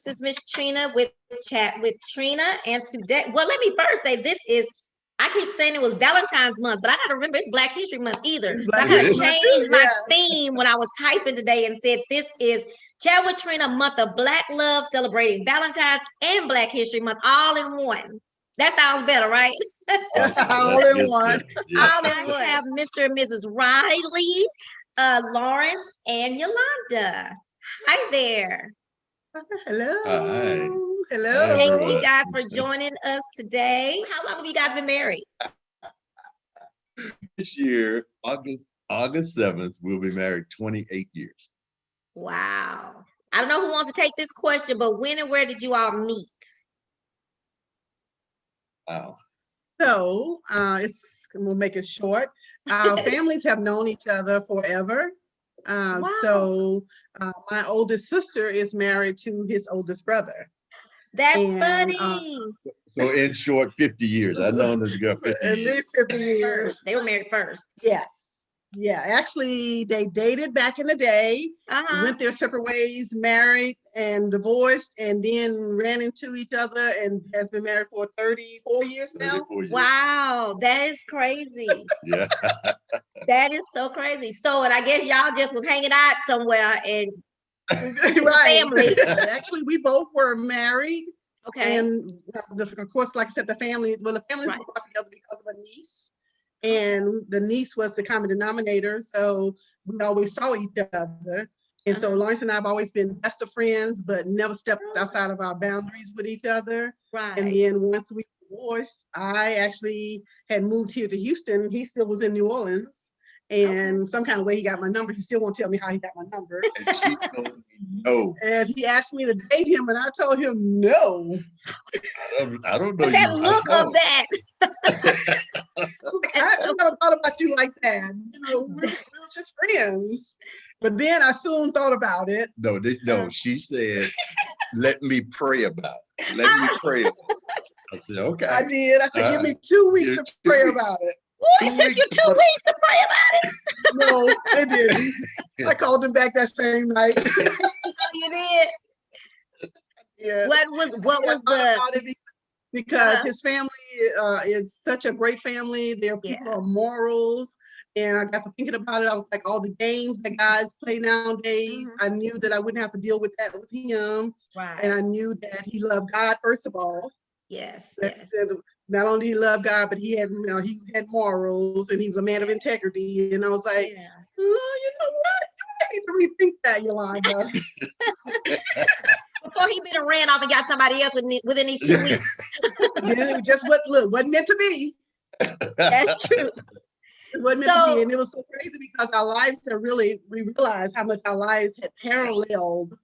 This is Miss Trina with Chat with Trina. And today, well, let me first say I keep saying it was Valentine's month, but I got to remember it's Black History Month either. So I got to change my theme when I was typing today and said this is Chat with Trina, month of Black love, celebrating Valentine's and Black History Month all in one. That sounds better, right? All in one. All in one. Have Mr. and Mrs. Riley, Lawrence, and Yolanda. Hi there. Hello. Hi. Hello. Thank you guys for joining us today. How long have you guys been married? This year, August 7th, we'll be married 28 years. Wow. I don't know who wants to take this question, but when and where did you all meet? Wow. So we'll make it short. Our families have known each other forever. Wow. So my oldest sister is married to his oldest brother. That's funny. So in short, 50 years. I've known this girl 50 At years. least 50 years. They were married first. Yes. Yeah, actually, they dated back in the day, went their separate ways, married and divorced, and then ran into each other and has been married for 34 years now. 34 years. Wow, that is crazy. Yeah. That is so crazy. So, and I guess y'all just was hanging out somewhere and right. family. Actually, we both were married. Okay. And of course, like I said, the families were brought together because of a niece. And the niece was the common denominator. So we always saw each other. And so Lawrence and I have always been best of friends, but never stepped outside of our boundaries with each other. Right. And then once we divorced, I actually had moved here to Houston. He still was in New Orleans. And some kind of way he got my number. He still won't tell me how he got my number. And she told me no. And he asked me to date him, and I told him no. I don't know. But that look of that. I never thought about you like that. You know, we was just friends. But then I soon thought about it. No, she said, let me pray about it. Let me pray about it. I said, okay. I did. I said, give me 2 weeks to pray about it. What? It took you 2 weeks to pray about it? No, it didn't. I called him back that same night. Oh, you did? Yeah. What was the... Because his family is such a great family. Their people are morals. And I got to thinking about it. I was like, all the games that guys play nowadays, I knew that I wouldn't have to deal with that with him. Right. And I knew that he loved God, first of all. Yes. Not only did he love God, but he had morals, and he was a man of integrity. And I was like, oh, you know what? You need to rethink that, Yolanda. Before he been and ran off and got somebody else within these 2 weeks. Yeah, it just wasn't meant to be. That's true. It wasn't meant to be. And it was so crazy because our lives we realized how much our lives had paralleled,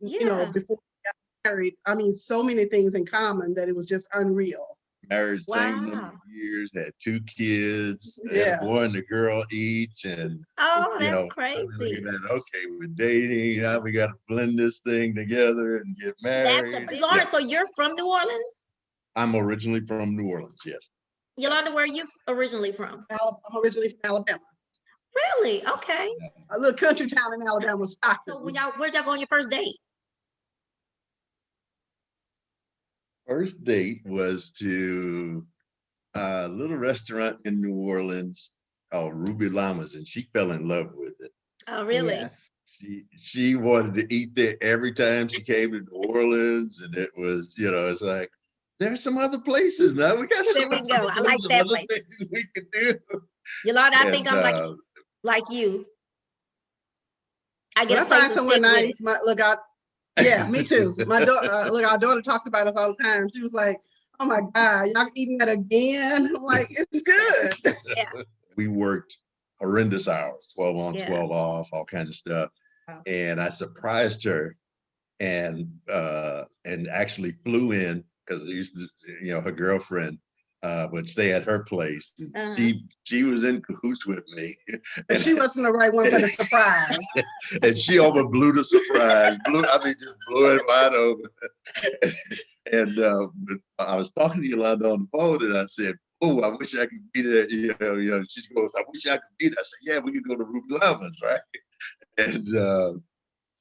you know, before we got married. I mean, so many things in common that it was just unreal. Married same number of years, had 2 kids, had a boy and a girl each, and that's crazy. Okay, we're dating. Now we got to blend this thing together and get married. Lawrence, so you're from New Orleans? I'm originally from New Orleans, yes. Yolanda, where are you originally from? I'm originally from Alabama. Really? Okay. A little country town in Alabama, Stockton. So where'd y'all go on your first date? First date was to a little restaurant in New Orleans called Ruby Llamas, and she fell in love with it. Oh, really? Yes. She wanted to eat there every time she came to New Orleans, and it was, it's like, there's some other places now. We got some. There we go. I like that place. Things we could do. Yolanda, I think I'm like you. I get I find somewhere nice. Yeah, me too. My daughter, our daughter talks about us all the time. She was like, "Oh my God, y'all eating that again?" I'm like, "It's good." Yeah. We worked horrendous hours, 12 on, 12 off, all kinds of stuff. Wow. And I surprised her, and actually flew in because I used to, her girlfriend would stay at her place. She was in cahoots with me. But she wasn't the right one for the surprise. And she overblew the surprise. Just blew it wide open. And I was talking to Yolanda on the phone, and I said, "Oh, I wish I could be there." She goes, "I wish I could be there." I said, "Yeah, we could go to Ruby Llamas, right?" And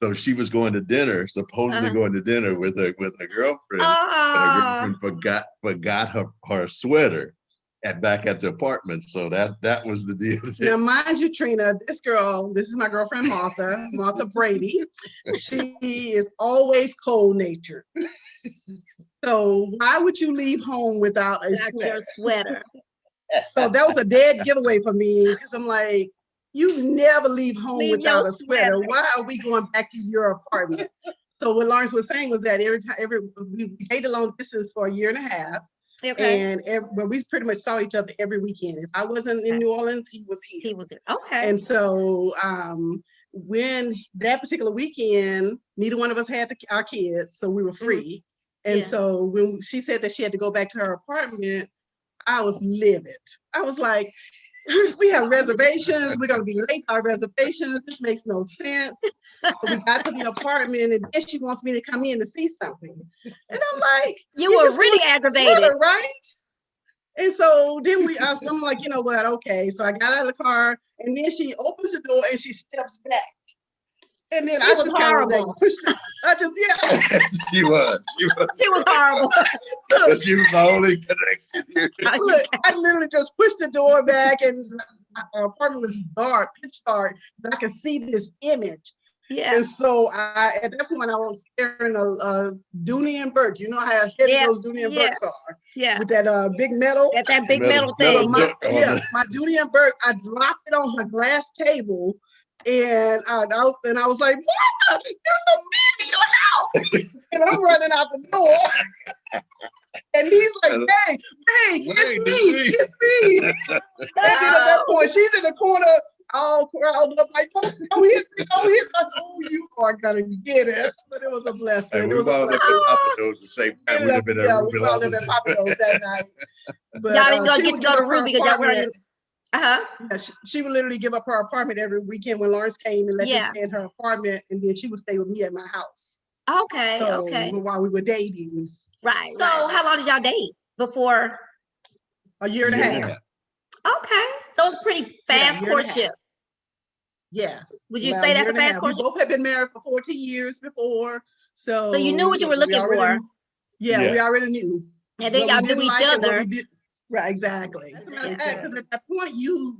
So she was going to dinner, supposedly going to dinner with her girlfriend. But her girlfriend forgot her sweater back at the apartment. So that was the deal. Now, mind you, Trina, this is my girlfriend Martha Brady. She is always cold-natured. So why would you leave home without a sweater? Your sweater. So that was a dead giveaway for me, because I'm like, you never leave home without a sweater. Why are we going back to your apartment? So what Lawrence was saying was that we dated long distance for a year and a half. Okay. But we pretty much saw each other every weekend. If I wasn't in New Orleans, he was here. He was here. Okay. And so when that particular weekend, neither one of us had our kids, so we were free. And so when she said that she had to go back to her apartment, I was livid. I was like, we have reservations. We're going to be late for our reservations. This makes no sense. We got to the apartment, and then she wants me to come in to see something. And I'm like, you were really aggravated, right? And so then I'm like, you know what? Okay. So I got out of the car, and then she opens the door and she steps back. And then I just horrible. Kind of like pushed her. She was horrible. But she was the only connection here. Look, I literally just pushed the door back, and our apartment was dark, pitch dark, but I could see this image. Yeah. And so at that point I was staring a Dooney and Burke. You know how heavy those Dooney and Burkes are. Yeah. With that big metal. That big metal thing. My Dooney and Burke, I dropped it on her glass table. And I was like, Martha, there's a man in your house. And I'm running out the door. And he's like, hey, it's me. And then at that point, she's in the corner, all curled up, like, don't hit me. Oh, you are gonna get it. But it was a blessing. And we wound up at Papa Do's the same time. We'd have been at we wound up at Papa Do's that night. But, y'all didn't get to go to Ruby because y'all were in. Yeah, she would literally give up her apartment every weekend when Lawrence came and let me stay in her apartment, and then she would stay with me at my house. Okay, okay. While we were dating. Right. So how long did y'all date before? A year and a half. Okay. So it's pretty fast courtship. Yes. Would you say that's a fast courtship? We both had been married for 14 years before. So you knew what you were looking for. Yeah, we already knew. And then y'all knew each other. Right, exactly. As a matter of fact, because at that point you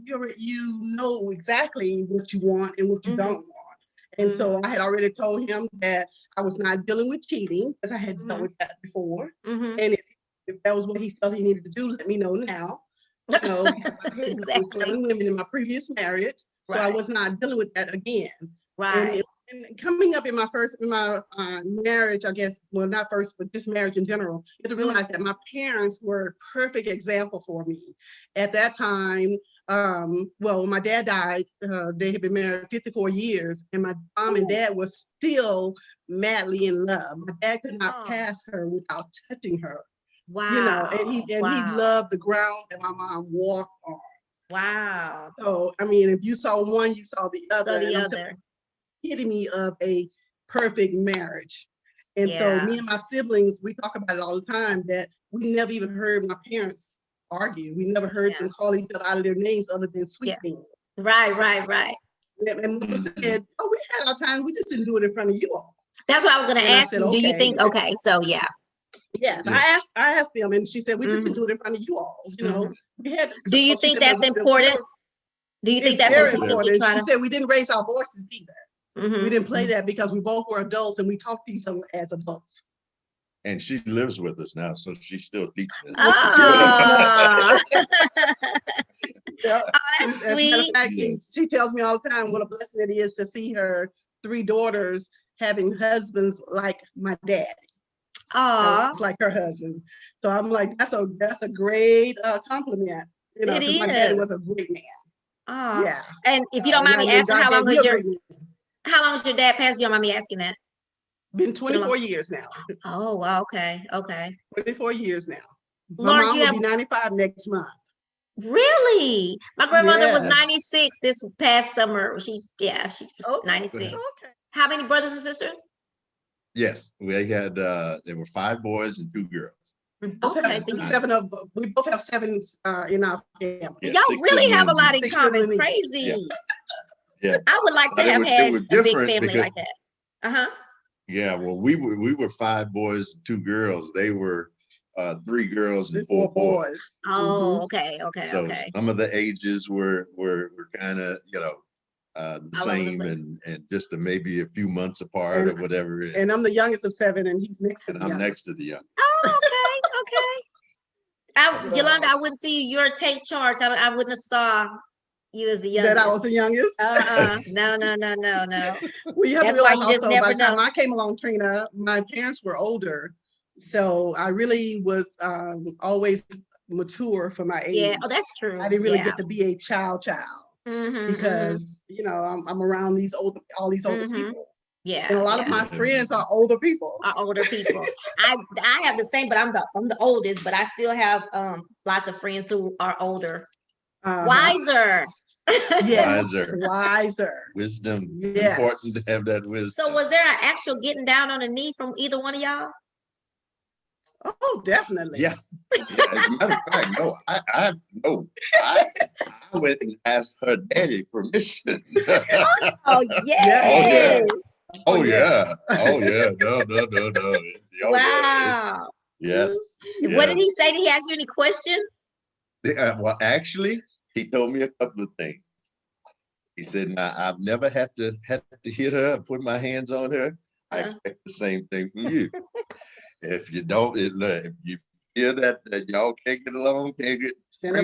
know exactly what you want and what you don't want. And so I had already told him that I was not dealing with cheating, because I had dealt with that before. And if that was what he felt he needed to do, let me know now. You know, because I had 7 women in my previous marriage, so I was not dealing with that again. Right. And coming up in my marriage, I guess, well, not first, but this marriage in general, you have to realize that my parents were a perfect example for me. At that time, when my dad died, they had been married 54 years, and my mom and dad were still madly in love. My dad could not pass her without touching her. Wow. You know, and he loved the ground that my mom walked on. Wow. So, I mean, if you saw one, you saw the other. Epitome of a perfect marriage. And so me and my siblings, we talk about it all the time, that we never even heard my parents argue. We never heard them call each other out of their names other than sweet things. Right. And we said, we had our time, we just didn't do it in front of you all. That's what I was going to ask you. Do you think, Yes, I asked them, and she said, we just didn't do it in front of you all. You know, we had. Do you think that's important? Do you think that's very important? She said we didn't raise our voices either. We didn't play that because we both were adults and we talked to each other as adults. And she lives with us now, so she's still teaching us. Oh, that's sweet. As a matter of fact, she tells me all the time what a blessing it is to see her 3 daughters having husbands like my dad. It's like her husband. So I'm like, that's a great compliment. You know, because my daddy was a great man. Oh, yeah. And if you don't mind me asking, how long was your dad passed? You don't mind me asking that? Been 24 years now. Oh, wow. Okay. 24 years now. My mom will be 95 next month. Really? My grandmother was 96 this past summer. She was 96. Okay. How many brothers and sisters? Yes, we had there were 5 boys and 2 girls. We both have 7 in our family. Y'all really have a lot in common. Crazy. Yeah. I would like to have had a big family like that. Uh-huh. Yeah, well, we were 5 boys and 2 girls. They were 3 girls and 4 boys. Oh, okay. So some of the ages were kind of, the same and just maybe a few months apart or whatever. And I'm the youngest of 7, and he's next to the I'm next to the young. Oh, okay. Yolanda, I wouldn't see your take charts. I wouldn't have saw you as the youngest. That I was the youngest? No. We have That's to why realize you just also, never by the time know. I came along, Trina, my parents were older. So I really was always mature for my age. Yeah, oh, that's true. I didn't really get to be a child because, I'm around all these older people. Yeah. And a lot of my friends are older people. I have the same, but I'm the oldest, but I still have lots of friends who are older. Wiser. Yes, wiser. Wisdom. Yes. Important to have that wisdom. So was there an actual getting down on a knee from either one of y'all? Oh, definitely. Yeah. As a matter of fact, no, I went and asked her daddy permission. Oh, yes. Oh yeah. No. Wow. Yes. What did he say? Did he ask you any questions? Well, actually, he told me a couple of things. He said, "Now I've never had to hit her, put my hands on her. I expect the same thing from you. If you don't, if you feel that y'all can't get along, send her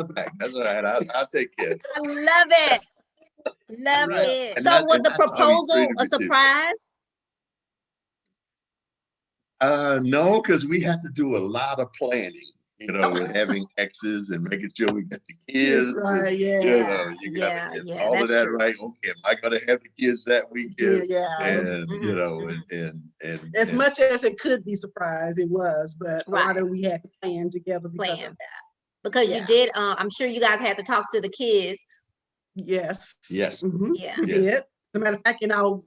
back. That's all right. I'll take care. I love it. Love it. So was the proposal a surprise? No, because we had to do a lot of planning, with having exes and making sure we get the kids. Right, you gotta get all of that true. Right. Okay, am I gonna have the kids that weekend? And as much as it could be surprise, it was, but a lot of we had to plan together because of that. Because you did, I'm sure you guys had to talk to the kids. Yes. Mm-hmm. Yeah, we did. As a matter of fact, in our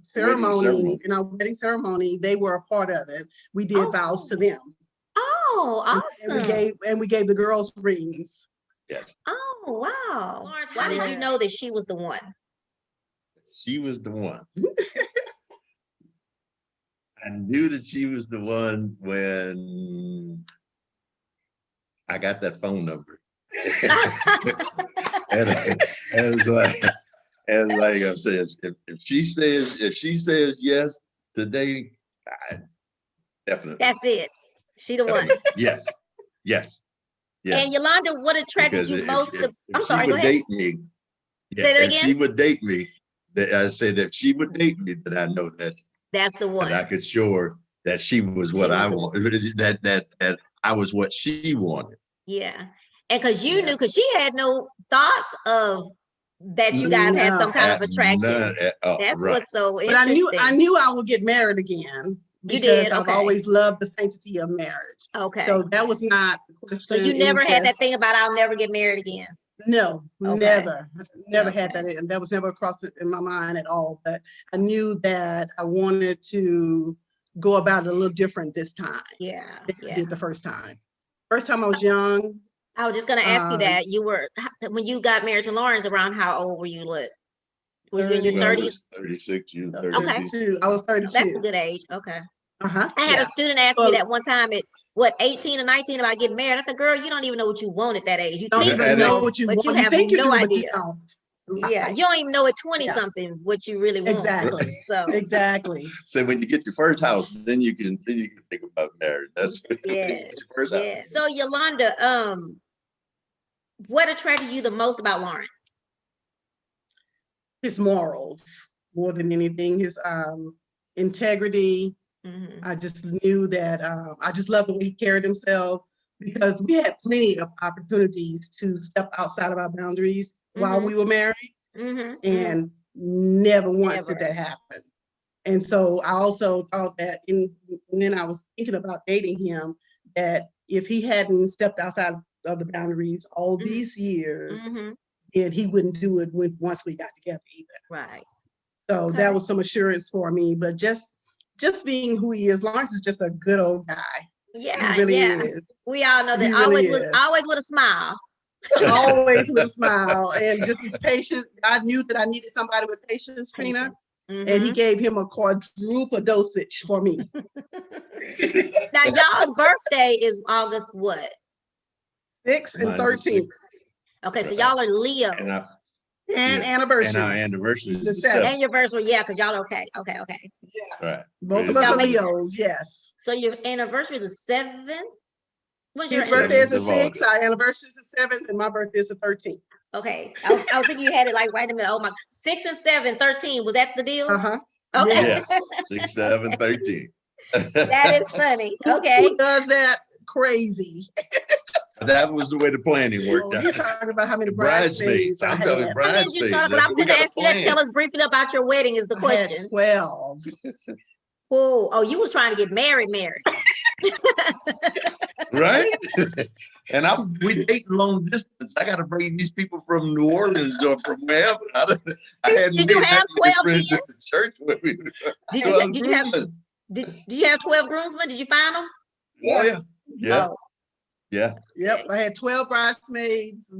ceremony, in our wedding ceremony, they were a part of it. We did vows to them. Oh, awesome! And we gave the girls rings. Yes. Oh, wow! Lawrence, how did you know that she was the one? She was the one. I knew that she was the one when I got that phone number. and like I said, if she says yes today, definitely. That's it. She the one. Yes. And Yolanda, what attracted you most? I'm sorry. Go ahead. Date me. Say that again. If she would date me, I said if she would date me, then I know that that's the one. That I could show her that she was what I wanted. That I was what she wanted. Yeah, and because you knew, because she had no thoughts of that you guys had some kind of attraction. That's what's so interesting. But I knew I would get married again. Because I've always loved the sanctity of marriage. Okay. So that was not the question. So you never had that thing about I'll never get married again? No, never had that. And that was never across in my mind at all. But I knew that I wanted to go about it a little different this time. Yeah. Than I did the first time. First time I was young. I was just going to ask you that. When you got married to Lawrence, around how old were you? Were you in your 30s? I was 36, you 32. Okay. I was 32. That's a good age. Okay. I had a student ask me that one time at 18 or 19 about getting married. I said, girl, you don't even know what you want at that age. You don't even know what you want. But you have no idea. Right. Yeah, you don't even know at 20 something what you really want. Exactly. So exactly. So when you get your first house, then you can think about marriage. That's your first house. So Yolanda, what attracted you the most about Lawrence? His morals, more than anything, his integrity. I just knew that I just loved the way he carried himself, because we had plenty of opportunities to step outside of our boundaries while we were married, and never once did that happen. And so I also thought that, when I was thinking about dating him, that if he hadn't stepped outside of the boundaries all these years, and he wouldn't do it once we got together either. Right. So that was some assurance for me. But just being who he is, Lawrence is just a good old guy. Yeah, he really is. We all know that. He always really always with a smile. Always with a smile, and just as patient. I knew that I needed somebody with patience, Trina. and he gave him a quadruple dosage for me. Now y'all's birthday is August what? 6 and Mine's the 13. 6th. Okay, so y'all are Leo. And Yeah. anniversary. And our anniversary is The the 7th. 7th. Anniversary, yeah, because y'all okay. Yeah. Right. Both of us Y'all are make- Leos, yes. So your anniversary is the 7th? When's your His birthday is the 7th of 6th, our anniversary is the 7th, and my birthday is the 13th. Okay. I was thinking you had it like right in the middle. Oh my, 6 and 7, 13. Was that the deal? Uh-huh. Okay. Yes. 6, 7, 13. That is funny. Okay. Who does that? Crazy. That was the way the planning worked Oh, out. he's talking about how many Bridesmaids. bridesmaids I I'm had. talking When did bridesmaids. you start? Because I'm We going to got a ask you that. plan. Tell us briefly about your wedding is the I had question. 12. Whoa. Oh, you was trying to get married. Right? And we date long distance. I got to bring these people from New Orleans or from wherever. I hadn't Did you made have that many 12 friends then? at the church with me. Did 12 you have groomsmen. did you have 12 groomsmen? Did you find them? Oh, yeah. Yes. Yeah. Oh, Yeah. Yep. I had 12 bridesmaids.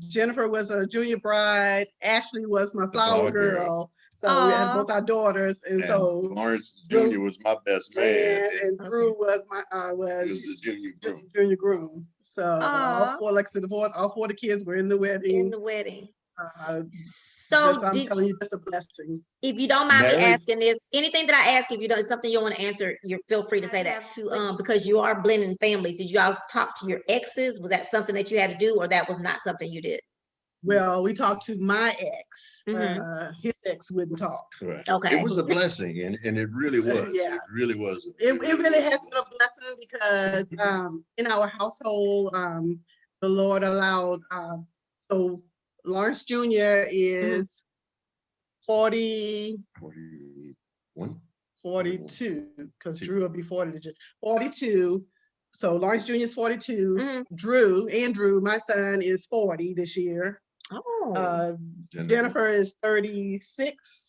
Jennifer was a junior bride. Ashley was my flower girl. So we had Aw. both our daughters. And And so Lawrence Jr. was my best man. and Drew was my He was was the junior groom. junior groom. So Aw. all four, like I said, all four of the kids were in the in wedding. the wedding. So So I'm did telling you, that's a blessing. if you don't mind me Married? asking this, anything that I ask, if you don't, it's something you want to answer, you feel free to say that. Because you are blending families. Did you all talk to your exes? Was that something that you had to do, or that was not something you did? Well, we talked to my ex. Mhm. His ex wouldn't talk. Right. Okay. It was a blessing, and it really was. Yeah. It really was. It really has been a blessing because in our household, the Lord allowed, so Lawrence Jr. is 41. 42, because Drew will be 42. So Lawrence Jr. is 42. Mhm. Andrew, my son, is 40 this year. Oh. Jennifer is 36.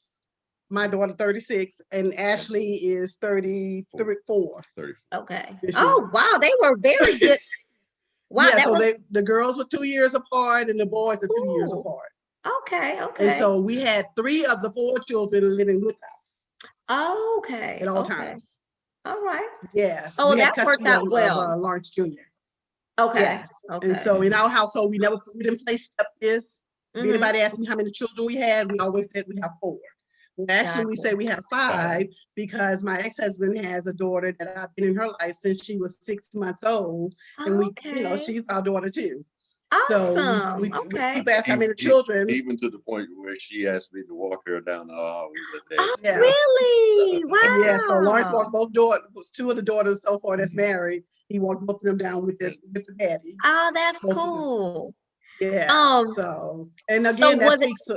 My daughter 36, and Ashley is 34. 30. Okay. this year. Oh wow, they were very good. Wow, Yeah, that so was the girls were 2 years apart and the boys are 2 years Ooh. apart. okay. And so we had 3 of the 4 children living with us Okay. at all okay. times. All right. Yes. Oh, we had that worked custody out of, well. Lawrence Jr. Okay. Yes. Okay. And so in our household, we didn't play step this. If Mhm. anybody asked me how many children we had, we always said we have 4. Well, actually, we Gotcha. say we have 5 because my ex-husband has a daughter that I've been in her life since she was 6 months old. And Okay. she's our daughter too. Awesome. We Okay. people ask how many children. Even to the point where she asked me to walk her down the aisle the other day. Oh, Yeah. really? Wow. Yeah, so Lawrence walked both daughters, 2 of the daughters so far that's married. He walked both of them down with the daddy. Oh, that's Both of them. cool. Yeah. So, and so again, that was it- speaks to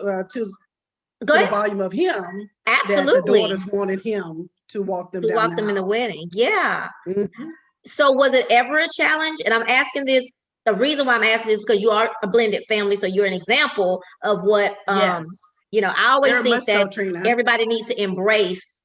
Go the ahead. volume of him that the Absolutely. daughters wanted him to walk them To down walk the them in the aisle. wedding. Yeah. Mhm. So was it ever a challenge? And I'm asking this, the reason why I'm asking this because you are a blended family. So you're an example of what Yes. I always Very think much so, that Trina. everybody needs to embrace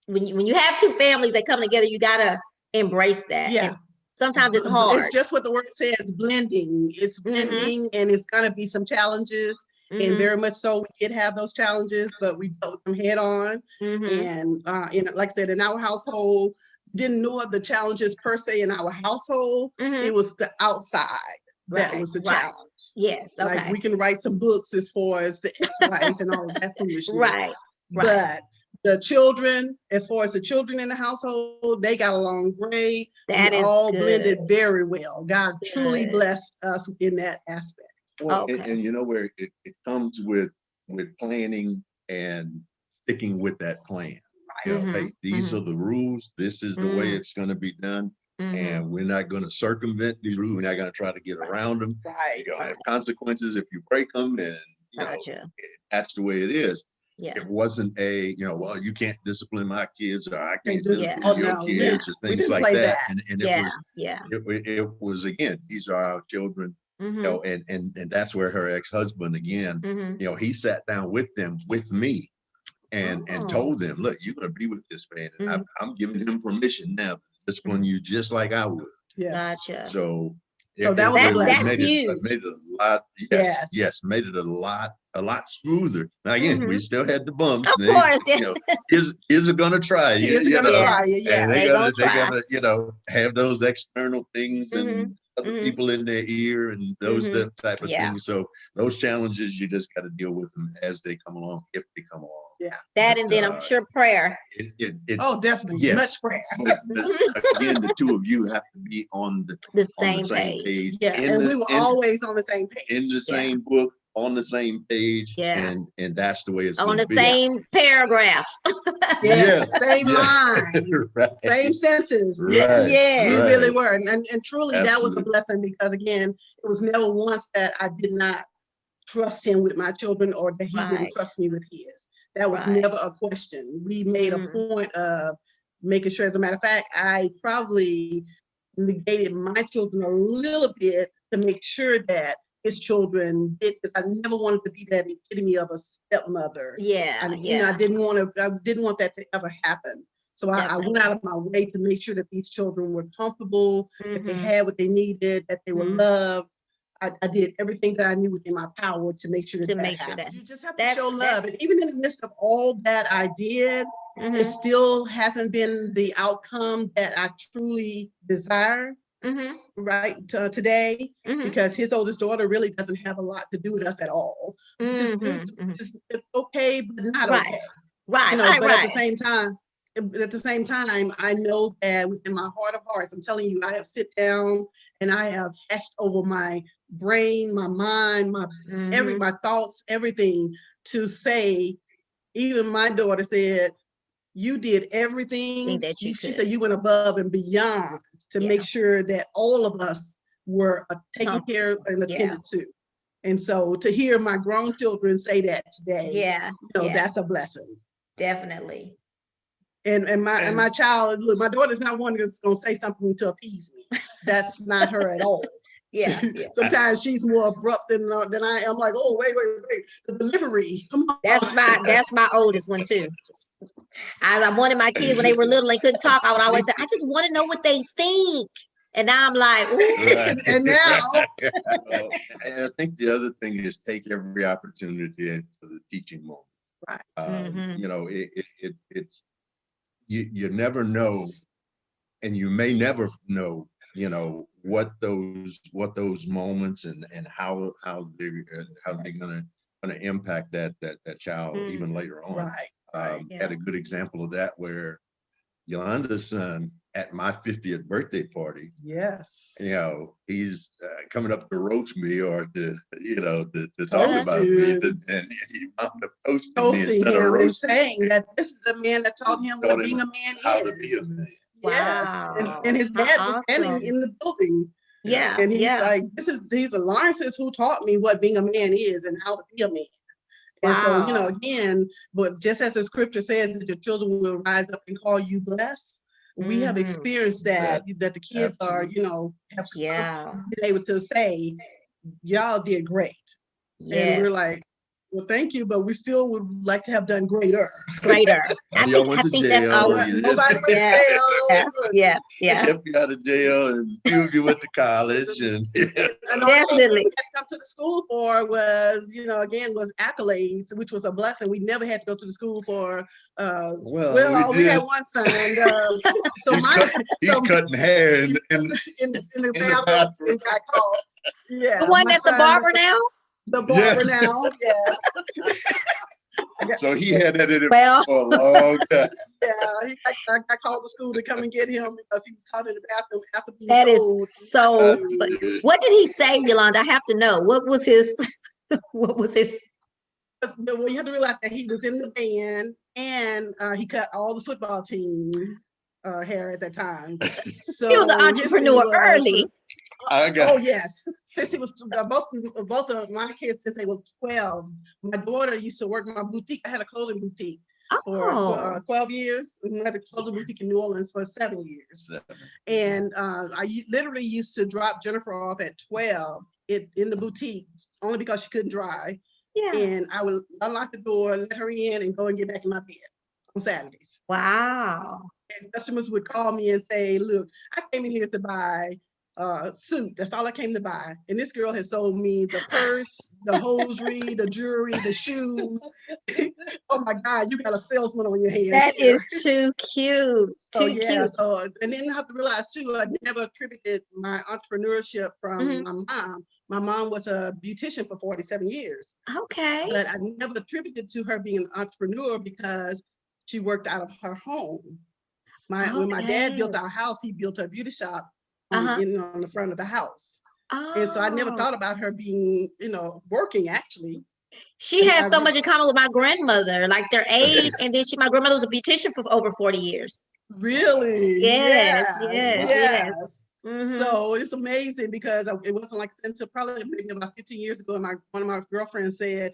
when you have 2 families that come together, you gotta embrace that. Yeah. And sometimes it's hard. It's just what the word says, blending. It's blending and it's gonna be some challenges. And Mhm, very much so, we did have those challenges, but we dealt with them head on. mhm. And like I said, in our household, didn't know of the challenges per se in our household. Mhm. It was the outside that Right, was the right. challenge. Yes. Okay. Like we can write some books as far as the ex-wife and all of that foolishness. Right. Right. But the children, as far as the children in the household, they got along great. That We is all good. blended very well. God truly Good. blessed us in that aspect. Well, Okay. and you know where it comes with planning and sticking with that plan. You know, Mhm, hey, these are the rules. This is the way Mhm. it's going to be done. Mhm. And we're not going to circumvent these rules. We're not going to try to get around them. Right. You'll have consequences if you break them. And, Gotcha. that's the way it is. Yeah. It wasn't well, you can't discipline my kids or I can't just- discipline oh, your no, kids or we things didn't like play that. that. And Yeah. Yeah. it was, again, these are our children. Mhm, And that's where her ex-husband again, mhm. he sat down with them, with me, and Oh. told them, look, you're going to be with this man. And I'm giving him permission now to discipline you just like I would. Yes. Gotcha. So, So that was a blessing. That's huge. It made it a lot. Yes, made it a lot smoother. Now again, we still had the bumps. Of course, you know, kids are gonna try you. Kids are gonna try you. Yeah, and they're gonna have those external things and other people in their ear and those type of things. So those challenges, you just got to deal with them as they come along, if they come along. Yeah. That, and then I'm sure prayer. It's definitely much prayer. But again, the two of you have to be on the same page. Yeah, and we were always on the same page. In the same book, on the same page. Yeah. And that's the way it's on the be. same paragraph. Same line. Right. Same sentence. Right. Yeah. We really were. And truly Absolutely. that was a blessing, because again, it was never once that I did not trust him with my children, or that he didn't trust me with his. That was never a question. We made a point of making sure. As a matter of fact, I probably negated my children a little bit to make sure that his children did, because I never wanted to be that epitome of a stepmother. You know, I didn't want that to ever happen. So I went out of my way to make sure that these children were comfortable, that they had what they needed, that they were loved. I did everything that I knew within my power to make sure that happened. You just have to show love. And even in the midst of all that I did, it still hasn't been the outcome that I truly desire today, because his oldest daughter really doesn't have a lot to do with us at all. It's okay, but not okay. But at the same time, I know that within my heart of hearts, I'm telling you, I have sit down and I have hashed over my brain, my mind, my my thoughts, everything, to say, even my daughter said, you did everything. She said you went above and beyond to make sure that all of us were taken care of and attended to. And so to hear my grown children say that today, that's a blessing. Definitely. And my child, look, my daughter's not one that's gonna say something to appease me. That's not her at all. Sometimes she's more abrupt than I am. Like, oh, wait, the delivery. Come on. That's my oldest one too. I wanted my kids when they were little, they couldn't talk. I would always say, I just want to know what they think. And now I'm like, ooh. And now. And I think the other thing is take every opportunity for the teaching moment. Right. You know, it's you never know, and you may never know, you know, what those moments and how they're gonna impact that child even later on. Had a good example of that where Yolanda's son at my 50th birthday party. Yes. You know, he's coming up to roast me or to talk about me, and he wound up toasting me instead of roasting, saying that this is the man that taught him what being a man how is. To be a man. Yes. Wow. And his dad was standing in the building. And he's like, these are Lawrence's who taught me what being a man is and how to be a man. And so, you know, again, but just as the scripture says that your children will rise up and call you blessed, we have experienced that the kids are, you know, have been able to say, y'all did great. And we're like, well, thank you, but we still would like to have done greater. I think that's always nobody went to jail. Kept you out of jail, and few of you went to college, and definitely had to come to the school for was accolades, which was a blessing. We never had to go to the school for. We had one son. So he's cutting hair in the bathroom. And got caught. Yeah, the one that's the barber now. The barber now, yes. So he had that in him for a long time. I called the school to come and get him because he was caught in the bathroom after being That told. Is so. What did he say, Yolanda? I have to know. What was his? Well, you have to realize that he was in the band and he cut all the football team hair at that time. So he was an entrepreneur early. Oh yes, since he was both of my kids since they were 12. My daughter used to work my boutique. I had a clothing boutique for 12 years. We had a clothing boutique in New Orleans for 7 years. And I literally used to drop Jennifer off at 12 in the boutique only because she couldn't drive. And I would unlock the door, let her in, and go and get back in my bed on Saturdays. Wow. And customers would call me and say, look, I came in here to buy suit. That's all I came to buy. And this girl has sold me the purse, the hosiery, the jewelry, the shoes. Oh my God, you got a salesman on your hands. That is too cute. So Too yeah, cute. so and then I have to realize too, I never attributed my entrepreneurship from my mom. My mom was a beautician for 47 years. Okay. But I never attributed to her being an entrepreneur because she worked out of her home. When my dad built our house, he built a beauty shop on the front of the house. And so I never thought about her being, working actually. She has so much in common with my grandmother, like their age. And then my grandmother was a beautician for over 40 years. Really? Yes. So it's amazing because it wasn't like until probably maybe about 15 years ago, one of my girlfriends said,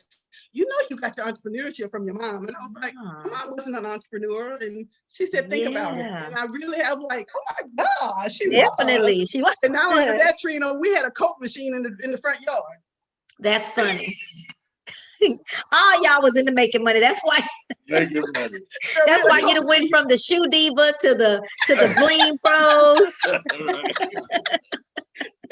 you got your entrepreneurship from your mom. And I was like, my mom wasn't an entrepreneur. And she said, think about it. And I really have like, oh my God, she was. And not only that, Trina, we had a Coke machine in the front yard. That's funny. All y'all was into making money. That's why. Making money. That's why you went from the shoe diva to the Gleam Pros.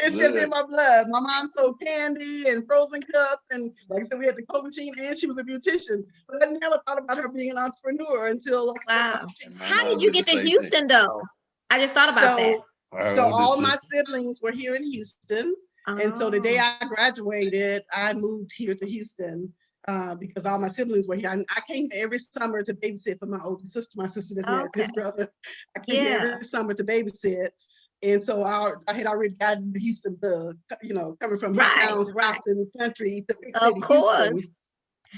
It's just in my blood. My mom sold candy and frozen cups, and like I said, we had the Coke machine, and she was a beautician. But I never thought about her being an entrepreneur until How did you get to Houston though? I just thought about that. So all my siblings were here in Houston. And so the day I graduated, I moved here to Houston because all my siblings were here. I came every summer to babysit for my older sister, my sister that's married to his brother. I came here every summer to babysit. And so I had already gotten the Houston bug, coming from down south in the country, the big city, Houston.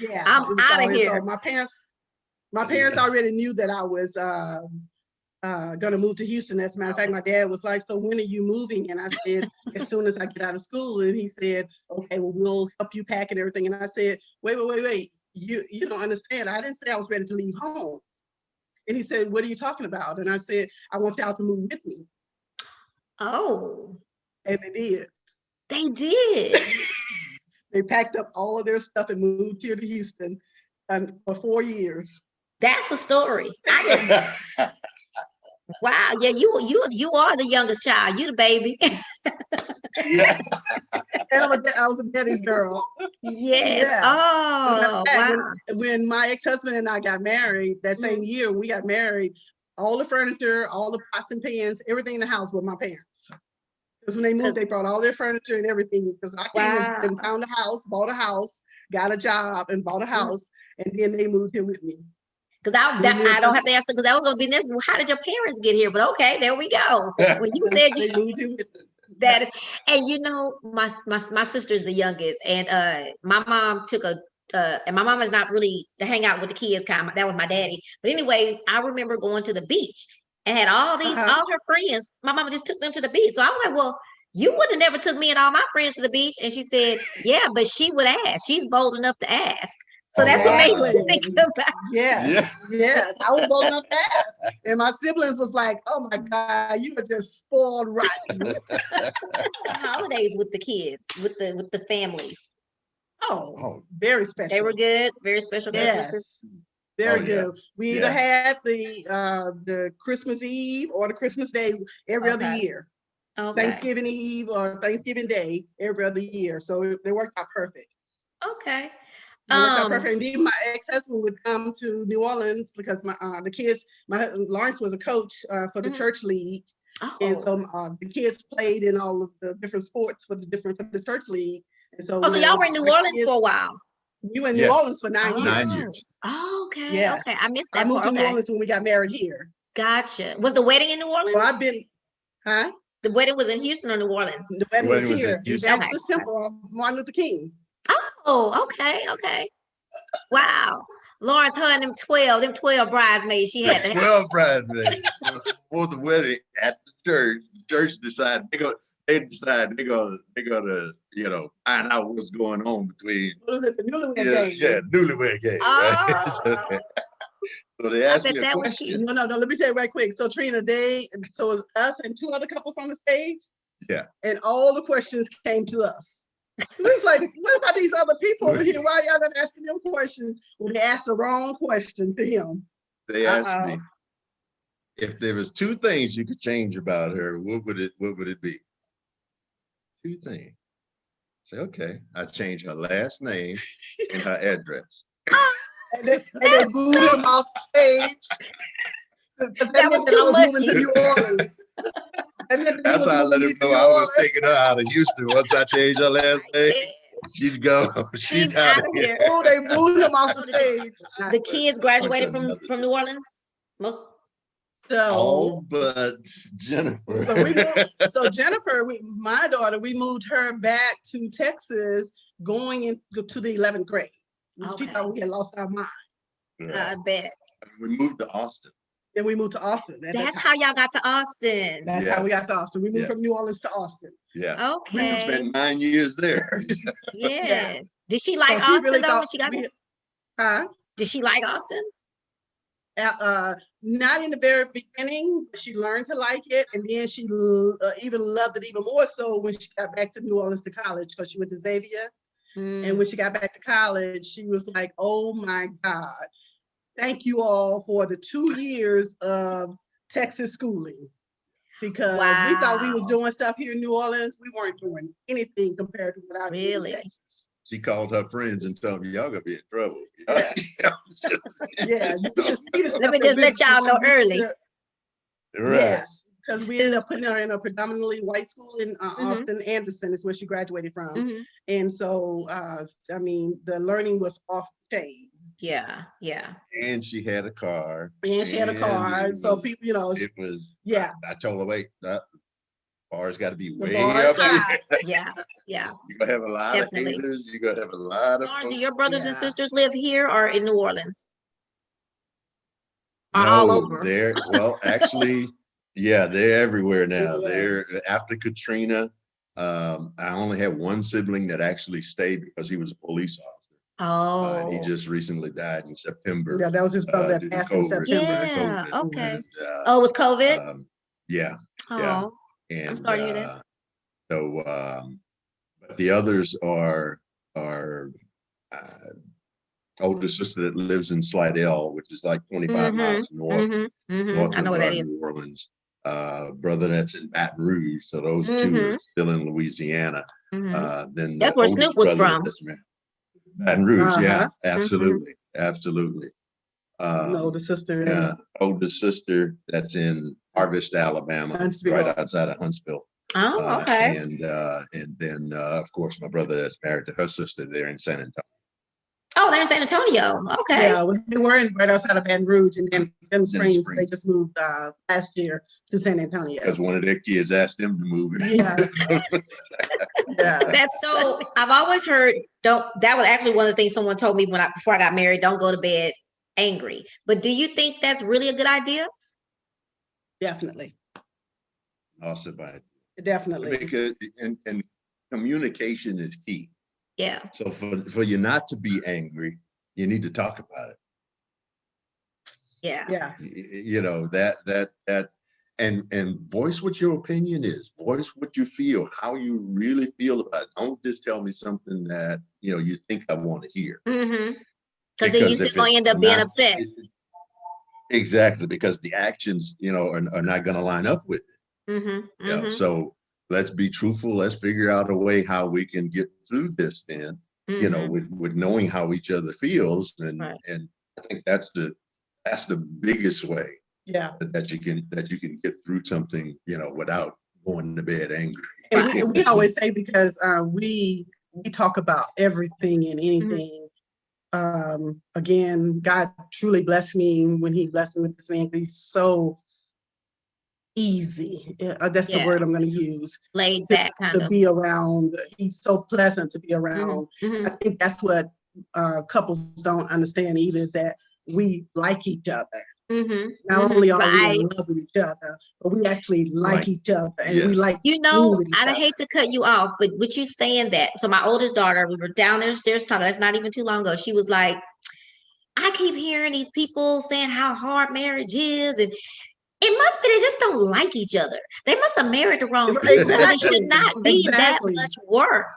Yeah, I'm out of here. So my parents already knew that I was gonna move to Houston. As a matter of fact, my dad was like, so when are you moving? And I said, as soon as I get out of school. And he said, okay, well, we'll help you pack and everything. And I said, wait. You don't understand. I didn't say I was ready to leave home. And he said, what are you talking about? And I said, I want y'all to move with me. Oh. And they did. They did. They packed up all of their stuff and moved here to Houston for 4 years. That's a story. Wow, yeah, you are the youngest child. You the baby. And I was a daddy's girl. Yes. Yeah. Oh, wow. When my ex-husband and I got married, that same year we got married, all the furniture, all the pots and pans, everything in the house were my parents. Because when they moved, they brought all their furniture and everything. Because I came and found a house, bought a house, got a job, and bought a house, and then they moved here with me. Because I don't have to answer because I was going to be there. How did your parents get here? But okay, there we go. When you said that is, and my sister is the youngest, and my mom took and my mom is not really to hang out with the kids kind. That was my daddy. But anyway, I remember going to the beach and had all her friends. My mama just took them to the beach. So I was like, well, you would have never took me and all my friends to the beach. And she said, yeah, but she would ask. She's bold enough to ask. So that's what made me think about. Yes. I was bold enough to ask. And my siblings was like, oh my God, you are just spoiled rotten. Holidays with the kids, with the families. Oh, very special. They were good, very special. Yes. Very good. We either had the Christmas Eve or the Christmas Day every other year. Okay. Thanksgiving Eve or Thanksgiving Day every other year. So they worked out perfect. Okay. Perfect. Indeed, my ex-husband would come to New Orleans because the kids. Lawrence was a coach for the church league, and so the kids played in all of the different sports for the church league. And so, so y'all were in New Orleans for a while. We were in New Orleans for 9 years. 9 years. Oh, okay. Yes. Okay, I missed that. I moved to New Orleans when we got married here. Gotcha. Was the wedding in New Orleans? Well, I've been, The wedding was in Houston or New Orleans? The wedding was here. That's the symbol of Martin Luther King. Oh, okay. Wow. Lawrence, her and them 12 bridesmaids she had. 12 bridesmaids for the wedding at the church. The church decided they're gonna find out what's going on between. What was it, the newlywed game? Yeah, newlywed game. Right? So they asked me a question. No, let me tell you right quick. So Trina, so it was us and 2 other couples on the stage. Yeah. And all the questions came to us. It was like, what about these other people over here? Why y'all not asking them questions? Well, they asked the wrong question to him. They asked me if there was 2 things you could change about her, what would it be? two things. Say, okay, I changed her last name and her address. And they booed him off stage. That was too moving to mushy. New Orleans. That's how I let him know I was taking her out of Houston. Once I changed her last name, she's gone. She's out of here. Oh, they booed him off the stage. The kids graduated from New Orleans. Most. All but Jennifer. So Jennifer, my daughter, we moved her back to Texas going into the 11th grade. She thought we had lost our mind. I bet. We moved to Austin. Then we moved to Austin. That's how y'all got to Austin. That's how we got to Austin. We moved from New Orleans to Austin. Yeah. Okay. We spent 9 years there. Yes. Did she like Austin really though when she got there? Huh? Did she like Austin? Not in the very beginning, but she learned to like it, and then she even loved it even more so when she got back to New Orleans to college, because she went to Xavier. And when she got back to college, she was like, "Oh my God, thank you all for the 2 years of Texas schooling." Because we thought we was doing stuff here in New Orleans. We weren't doing anything compared to what I did in Texas. She called her friends and told them, y'all gonna be in trouble. Yeah, you should see this. Let me just let y'all know early. Right. Yes, because we ended up putting her in a predominantly white school in Austin. Anderson is where she graduated from. And so, I mean, the learning was off the chain. Yeah. And she had a car. So people, you know, it was. Yeah. I told her, wait, that bar's got to be way up here. Yeah. You're gonna have a lot of haters. You're gonna have a lot of. Do your brothers and sisters live here or in New Orleans? No, all over. Well, actually, yeah, they're everywhere now. They're after Katrina. I only had one sibling that actually stayed because he was a police officer. Oh. He just recently died in September. Yeah, that was his brother that passed in September. Yeah, COVID. okay. And, it was COVID? Yeah. Oh, yeah. And, I'm sorry to hear that. So, but the others are older sister that lives in Slidell, which is like 25 miles north. North I know where that is. New Orleans. Brother that's in Baton Rouge. So those two are still in Louisiana. Then that's where Snoop was from. Baton Rouge, yeah, absolutely. No, the sister. Yeah, older sister that's in Harvest, Alabama, right outside of Huntsville. Oh, okay. And then of course my brother that's married to her sister there in San Antonio. Oh, they're in San Antonio. Okay. Yeah, well, they were right outside of Baton Rouge, and then Denham Springs. They just moved last year to San Antonio. Because one of their kids asked them to move. Yeah. That's so. I've always heard. That was actually one of the things someone told me before I got married. Don't go to bed angry. But do you think that's really a good idea? Definitely. Awesome. Definitely. Because and communication is key. Yeah. So for you not to be angry, you need to talk about it. Yeah. Yeah. You know, that and voice what your opinion is. Voice what you feel, how you really feel about it. Don't just tell me something that, you think I want to hear. Because then you still gonna end up being upset. Exactly, because the actions, are not gonna line up with it. So let's be truthful. Let's figure out a way how we can get through this then, with knowing how each other feels. And I think that's the biggest way that you can get through something, without going to bed angry. And we always say, because we talk about everything and anything. Again, God truly blessed me when he blessed me with this man. He's so easy. That's the word I'm going to use. Laid back to be around. He's so pleasant to be around. I think that's what couples don't understand either, is that we like each other. Not only are we in love with each other, but we actually like each other, and we like. I hate to cut you off, but with you saying that, so my oldest daughter, we were down there stairs talking. That's not even too long ago. She was like, "I keep hearing these people saying how hard marriage is, and it must be they just don't like each other. They must have married the wrong people. It should not be that much work."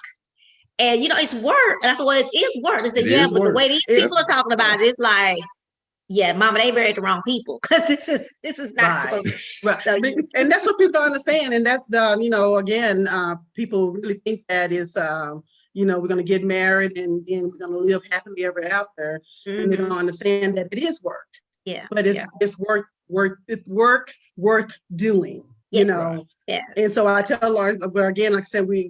And it's work. That's what it is, work. They said, but the way these people are talking about it, it's like, yeah, mama, they married the wrong people because this is not supposed to. Right. So And that's what people don't understand. And that's again, people really think that is, we're going to get married and then we're going to live happily ever after. And they don't understand that it is work. Yeah. But it's work worth doing. Yeah. And so I tell Lawrence, well, again, like I said, we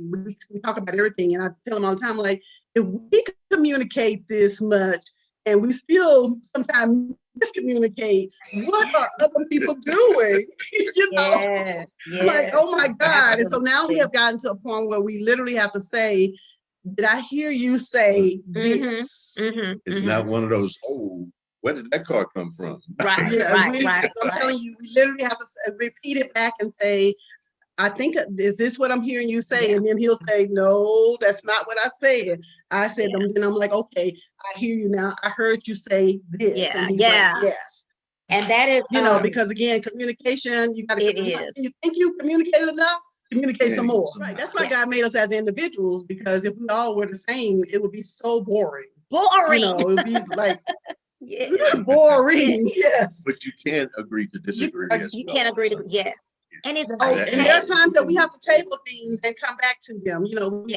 talk about everything, and I tell him all the time, like, if we communicate this much and we still sometimes miscommunicate, what are other people doing? Yes. Like, oh my God. Absolutely. And so now we have gotten to a point where we literally have to say, did I hear you say this? It's not one of those, where did that car come from? Right, right. I'm telling you, we literally have to repeat it back and say, I think, is this what I'm hearing you say? And then he'll say, no, that's not what I said. I said, then I'm like, okay, I hear you now. I heard you say this. Yeah, and he's yeah. like, yes. And that is, because again, communication, you got to, you think you communicated enough? Communicate some more. Right. That's why God made us as individuals, because if we all were the same, it would be so boring. It would be like, boring. Yes. But you can't agree to disagree. You can't agree to, yes. And it's and there are times that we have to table things and come back to them.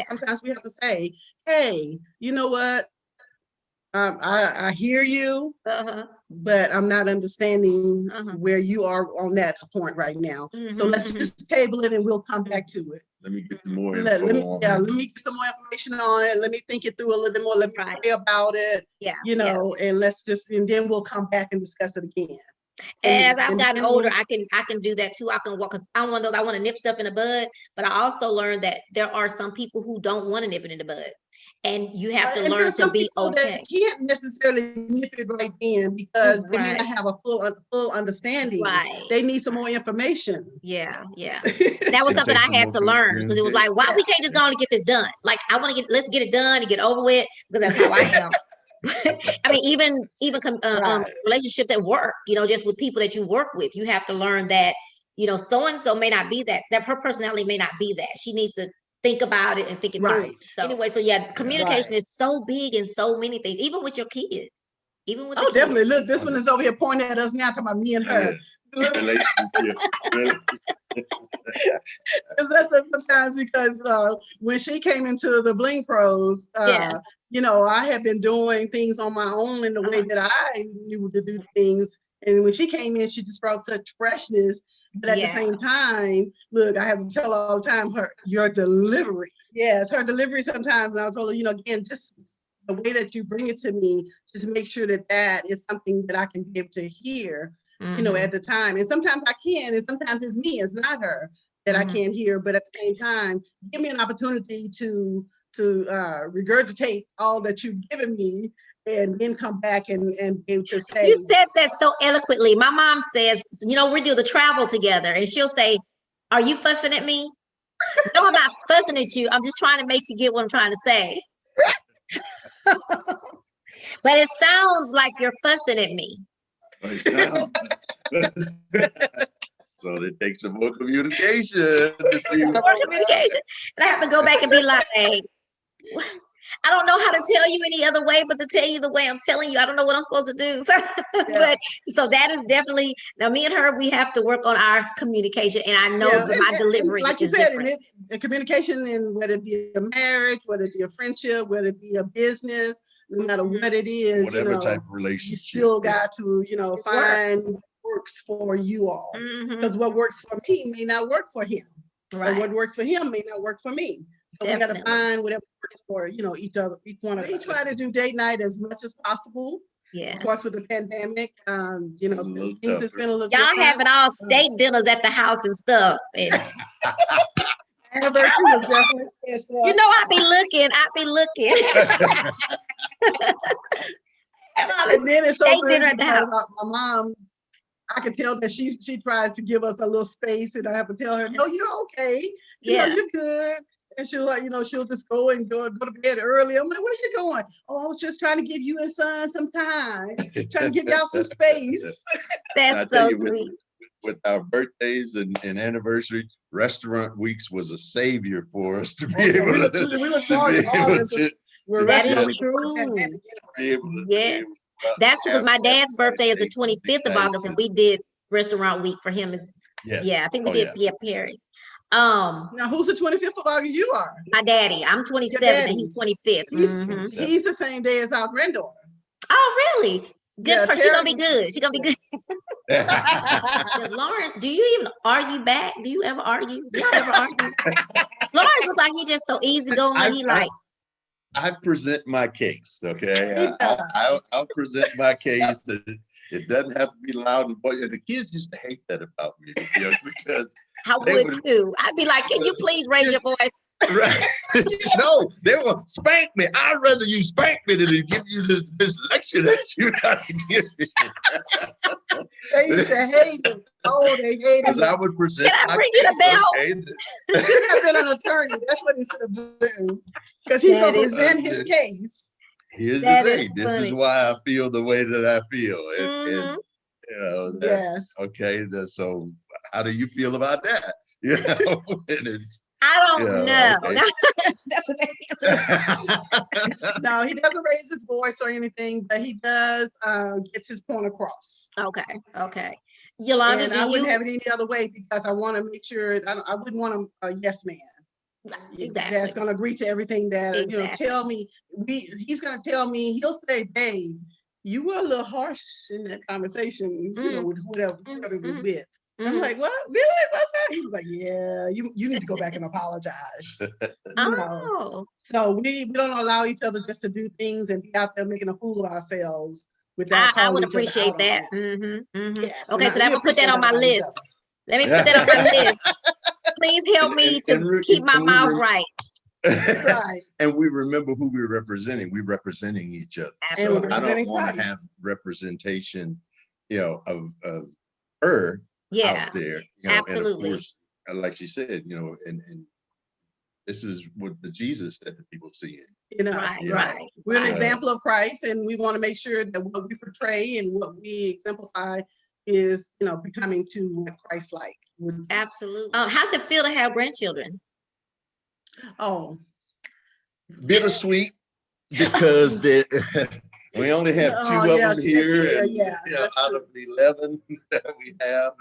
Sometimes we have to say, hey, you know what? I hear you, but I'm not understanding where you are on that point right now. So let's just table it and we'll come back to it. Let me get more let me get some more information on it. Let me think it through a little bit more. Let me pray about it. And then we'll come back and discuss it again. And as I've gotten older, I can do that too. I can walk, because I'm one of those, I want to nip stuff in the bud, but I also learned that there are some people who don't want to nip it in the bud. And you have to learn to be okay. They can't necessarily nip it right then because they may not have a full understanding. Right. They need some more information. Yeah. That was something I had to learn, because it was like, why we can't just go on and get this done? Like, let's get it done and get over with, because that's how I am. I mean, even relationships at work, just with people that you work with, you have to learn that, so-and-so may not be that her personality may not be that. She needs to think about it and think it through. So anyway, communication is so big in so many things, even with your kids. Even with definitely. Look, this one is over here pointing at us now, talking about me and her. That's sometimes because when she came into the Bling Pros, I had been doing things on my own in the way that I knew to do things. And when she came in, she just brought such freshness. But at the same time, look, I have to tell her all the time, your delivery. Yes, her delivery sometimes. And I told her, again, just the way that you bring it to me, just make sure that is something that I can be able to hear, at the time. And sometimes I can, and sometimes it's me, it's not her that I can't hear. But at the same time, give me an opportunity to regurgitate all that you've given me, and then come back and be able to say. You said that so eloquently. My mom says, we do the travel together, and she'll say, are you fussing at me? No, I'm not fussing at you. I'm just trying to make you get what I'm trying to say. But it sounds like you're fussing at me. So it takes some more communication. More communication. And I have to go back and be like, I don't know how to tell you any other way but to tell you the way I'm telling you. I don't know what I'm supposed to do. So that is definitely, now me and her, we have to work on our communication, and I know that my delivery like you said, the communication, in whether it be a marriage, whether it be a friendship, whether it be a business, no matter what it is, whatever type of relationship, you still got to, find what works for you all. Because what works for me may not work for him. Right. Or what works for him may not work for me. So we got to find whatever works for, each one of us. We try to do date night as much as possible. Yeah. Of course, with the pandemic, things has been a little. Y'all having all state dinners at the house and stuff. And anniversary was definitely special. I be looking. And then it's so good because my mom, I can tell that she tries to give us a little space, and I have to tell her, no, you're okay. You're good. And she'll just go to bed early. I'm like, where are you going? Oh, I was just trying to give you and son some time, trying to give y'all some space. That's so sweet. With our birthdays and anniversary, restaurant weeks was a savior for us to be able to. We look forward to all this. That is true. Be able to That's because my dad's birthday is the Birthday, 25th of nice. August, and we did restaurant week for him. Is Yes. yeah, I think we Oh, did yeah. Paris. Now, who's the 25th of August? You are. My daddy, I'm 27 and daddy. he's 25th. He's he's the same day as our granddaughter. Oh, really? Good. Yeah, She gonna be Paris- good. She gonna be good. Does Lawrence, do you even argue back? Do you ever argue? Do y'all ever argue? Lawrence looks like he's just so easygoing. He like, I present my case, okay? He I'll present my case. It doesn't have to be loud and boy. The kids used to hate that about me, you know, because I would too. I'd be like, can you please raise your voice? right. No, they will spank me. I'd rather you spank me than to give you this lecture that you got to give me. They used to hate it. Oh, they hated it. Because I would present. Can I bring you the bell? He should have been an attorney. That's what he should have been. Because he's going to present his case. Here's That the is thing. This funny. is why I feel the way that I feel. And, you know, that, Yes. okay. So how do you feel about that? You know, and it's. I don't know. Okay. That's what they answer. No, he doesn't raise his voice or anything, but he does gets his point across. Okay. Yolanda, And I wouldn't have it any other way because I want to make sure I wouldn't want him a yes man. Exactly. That's going to agree to everything that Exactly. tell me. He's going to tell me. He'll say, "Babe, you were a little harsh in that conversation. You know, with whoever it was with." I'm like, "What? Really? What's that?" He was like, "Yeah, you need to go back and apologize." You know? So we don't allow each other just to do things and be out there making a fool of ourselves. I would appreciate that. Yes, okay, so I'm gonna put that on my list. Let me put that on my list. Please help me to keep my mouth right. Right. And we remember who we're representing. We're representing each other. Absolutely. So I don't want to have representation, of her out there. Absolutely. And of course, like she said, and this is what the Jesus that the people see in. Right. We're an example of Christ, and we want to make sure that what we portray and what we exemplify is, becoming to what Christ like. Absolutely. How's it feel to have grandchildren? Oh, bittersweet because we only have two of them here. Out of the 11 that we have,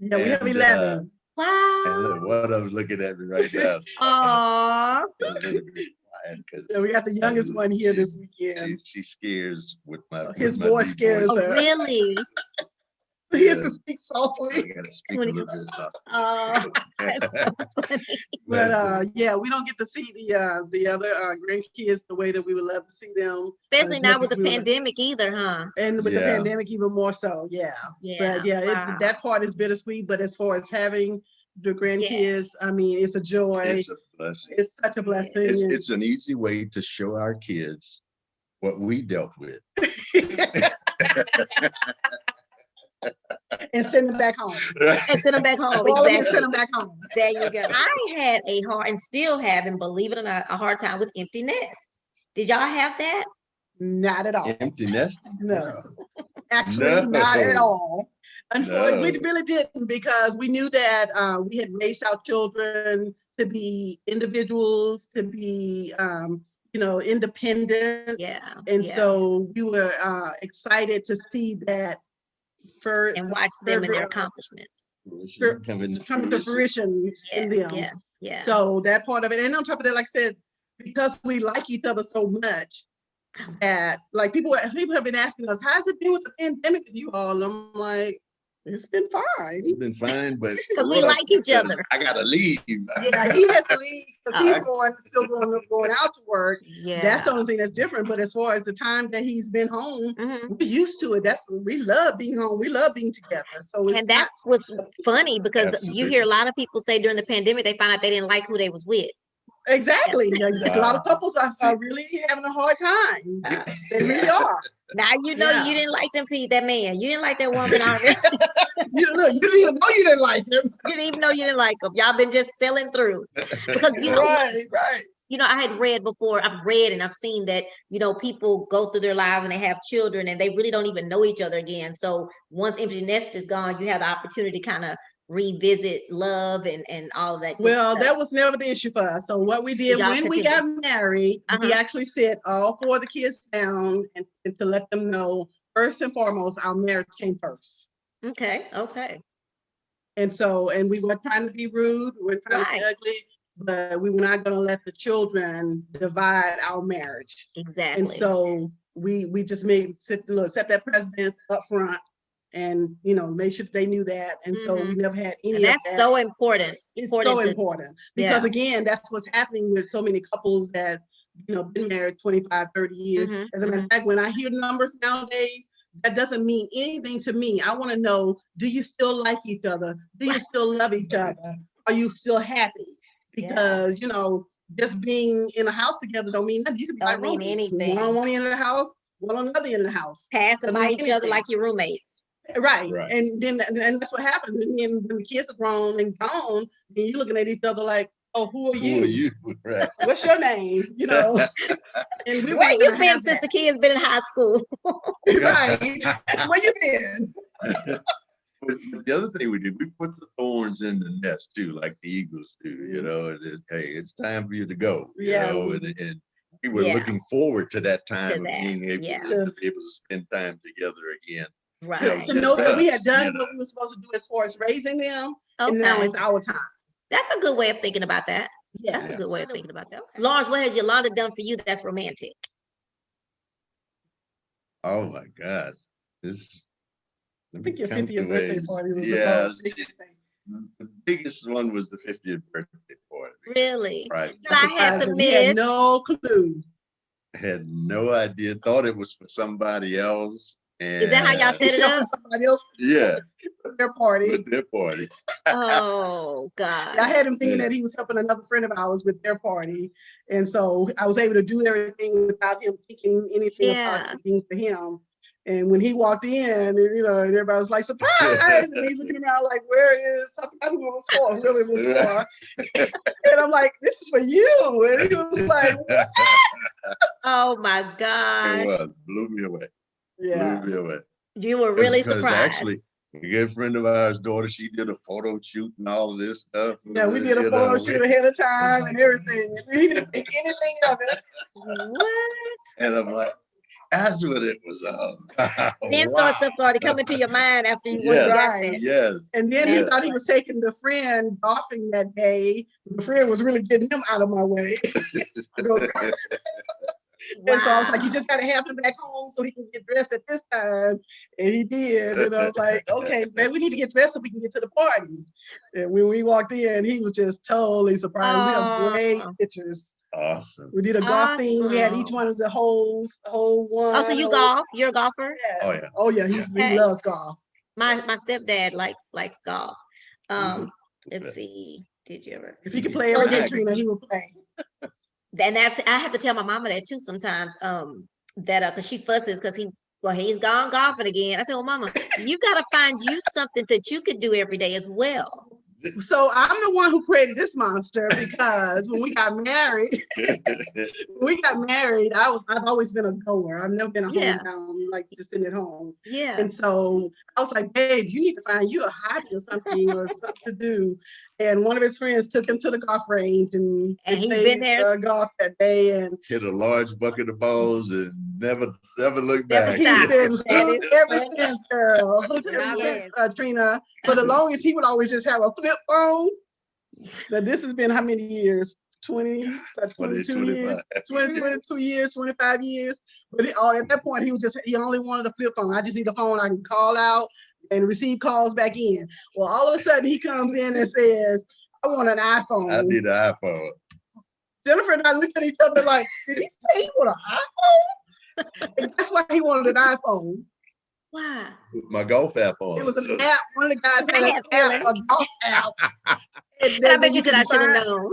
we have 11. Wow. And one of them looking at me right now. Aww. We got the youngest one here this weekend. She scares with my his voice scares her. Really? He has to speak softly. I gotta speak a little bit softly. Oh, that's so funny. But we don't get to see the other grandkids the way that we would love to see them. Especially not with the pandemic either, huh? And with the pandemic even more so, But that part is bittersweet. But as far as having the grandkids, I mean, it's a joy. It's a blessing. It's such a blessing. It's an easy way to show our kids what we dealt with. And send them back home. And send them back home. Exactly. Send them back home. There you go. I had a hard, and still having, believe it or not, a hard time with empty nests. Did y'all have that? Not at all. Empty nest? No. Actually, not at all. Unfortunately, we really didn't, because we knew that we had raised our children to be individuals, to be independent. So we were excited to see that and watch them and their accomplishments come to fruition in them. So that part of it, and on top of that, like I said, because we like each other so much, that like people have been asking us, how's it been with the pandemic with you all? I'm like, it's been fine. It's been fine, but because we like each other. I gotta leave. Yeah, he has to leave because he's still going out to work. Yeah, that's the only thing that's different. But as far as the time that he's been home, we're used to it. We love being home. We love being together. So that's what's funny, because you hear a lot of people say during the pandemic they found out they didn't like who they was with. Exactly. A lot of couples are really having a hard time. They really are. Now you didn't like them, that man. You didn't like that woman already. You didn't even know you didn't like him. You didn't even know you didn't like them. Y'all been just selling through. Because right. I had read before. I've read and I've seen that people go through their lives and they have children and they really don't even know each other again. So once empty nest is gone, you have the opportunity to kind of revisit love and all that? Well, that was never the issue for us. So what we did when we got married, we actually sit all 4 of the kids down and to let them know, first and foremost, our marriage came first. Okay. And so, and we weren't trying to be rude, we weren't trying to be ugly, but we were not going to let the children divide our marriage. Exactly. And so we just set that precedence up front, and make sure they knew that. And so we never had any of that. That's so important. It's so important because again, that's what's happening with so many couples that been married 25, 30 years. As a matter of fact, when I hear numbers nowadays, that doesn't mean anything to me. I want to know, do you still like each other? Do you still love each other? Are you still happy? Because, just being in a house together don't mean nothing. You can be like roommates. One in the house, one another in the house. Passing by each other like your roommates. Right. And that's what happens. And then when the kids are grown and gone, then you're looking at each other like, oh, who are you? Who are you? Right. What's your name? And where you been since the kids been in high school? Right. Where you been? But the other thing we did, we put the thorns in the nest too, like the eagles do. Hey, it's time for you to go. And we were looking forward to that time of being able to spend time together again. Right. To know that we had done what we were supposed to do as far as raising them, and now it's our time. That's a good way of thinking about that. Yes. That's a good way of thinking about that. Okay. Lawrence, what has Yolanda done for you that's romantic? Oh my God. I think your 50th birthday party was the biggest thing. The biggest one was the 50th birthday party. Really? Right. I had to miss. Had no clue. Had no idea. Thought it was for somebody else. And is that how y'all set it up? Somebody else. Yeah. Their party. With their party. Oh God. I had him thinking that he was helping another friend of ours with their party. And so I was able to do everything without him thinking anything about it being for him. And when he walked in, and, everybody was like, surprise! And he's looking around like, where is something I don't know what's for, really was for. And I'm like, this is for you. And he was like, what? Oh my God. It was. Blew me away. Yeah. Blew me away. You were really surprised. Actually, a good friend of ours' daughter, she did a photo shoot and all of this stuff. Yeah, we did a photo shoot ahead of time and everything. And he didn't think anything of it. What? And I'm like, that's what it was of. Then stuff started coming to your mind after you got there. Yes. And then he thought he was taking the friend golfing that day. The friend was really getting him out of my way. And so I was like, you just got to have him back home so he can get dressed at this time. And he did. And I was like, okay, man, we need to get dressed so we can get to the party. And when we walked in, he was just totally surprised. We have great pictures. Awesome. We did a golf theme. We had each one of the hole one. Oh, so you golf? You're a golfer? Yes. Oh, yeah. Oh, yeah. He loves golf. My stepdad likes golf. Let's see. Did you ever? If he could play every day, Trina, he would play. And I have to tell my mama that too sometimes. That because she fusses because he's gone golfing again. I said, well, Mama, you gotta find you something that you could do every day as well. So I'm the one who created this monster because when we got married, I've always been a goer. I've never been a hometown, like just sitting at home. Yeah. And so I was like, babe, you need to find you a hobby or something to do. And one of his friends took him to the golf range and he's been there golf that day and hit a large bucket of balls and never looked back. He's been ever since, girl. Trina. For the longest, he would always just have a flip phone. But this has been how many years? 22 years, 22 years, 25 years. But at that point, he only wanted a flip phone. I just need a phone I can call out and receive calls back in. Well, all of a sudden he comes in and says, I want an iPhone. I need an iPhone. Jennifer and I looked at each other like, did he say he want an iPhone? And that's why he wanted an iPhone. Why? My golf app on. It was an app. One of the guys had an app, a golf app. And I bet you said I should have known.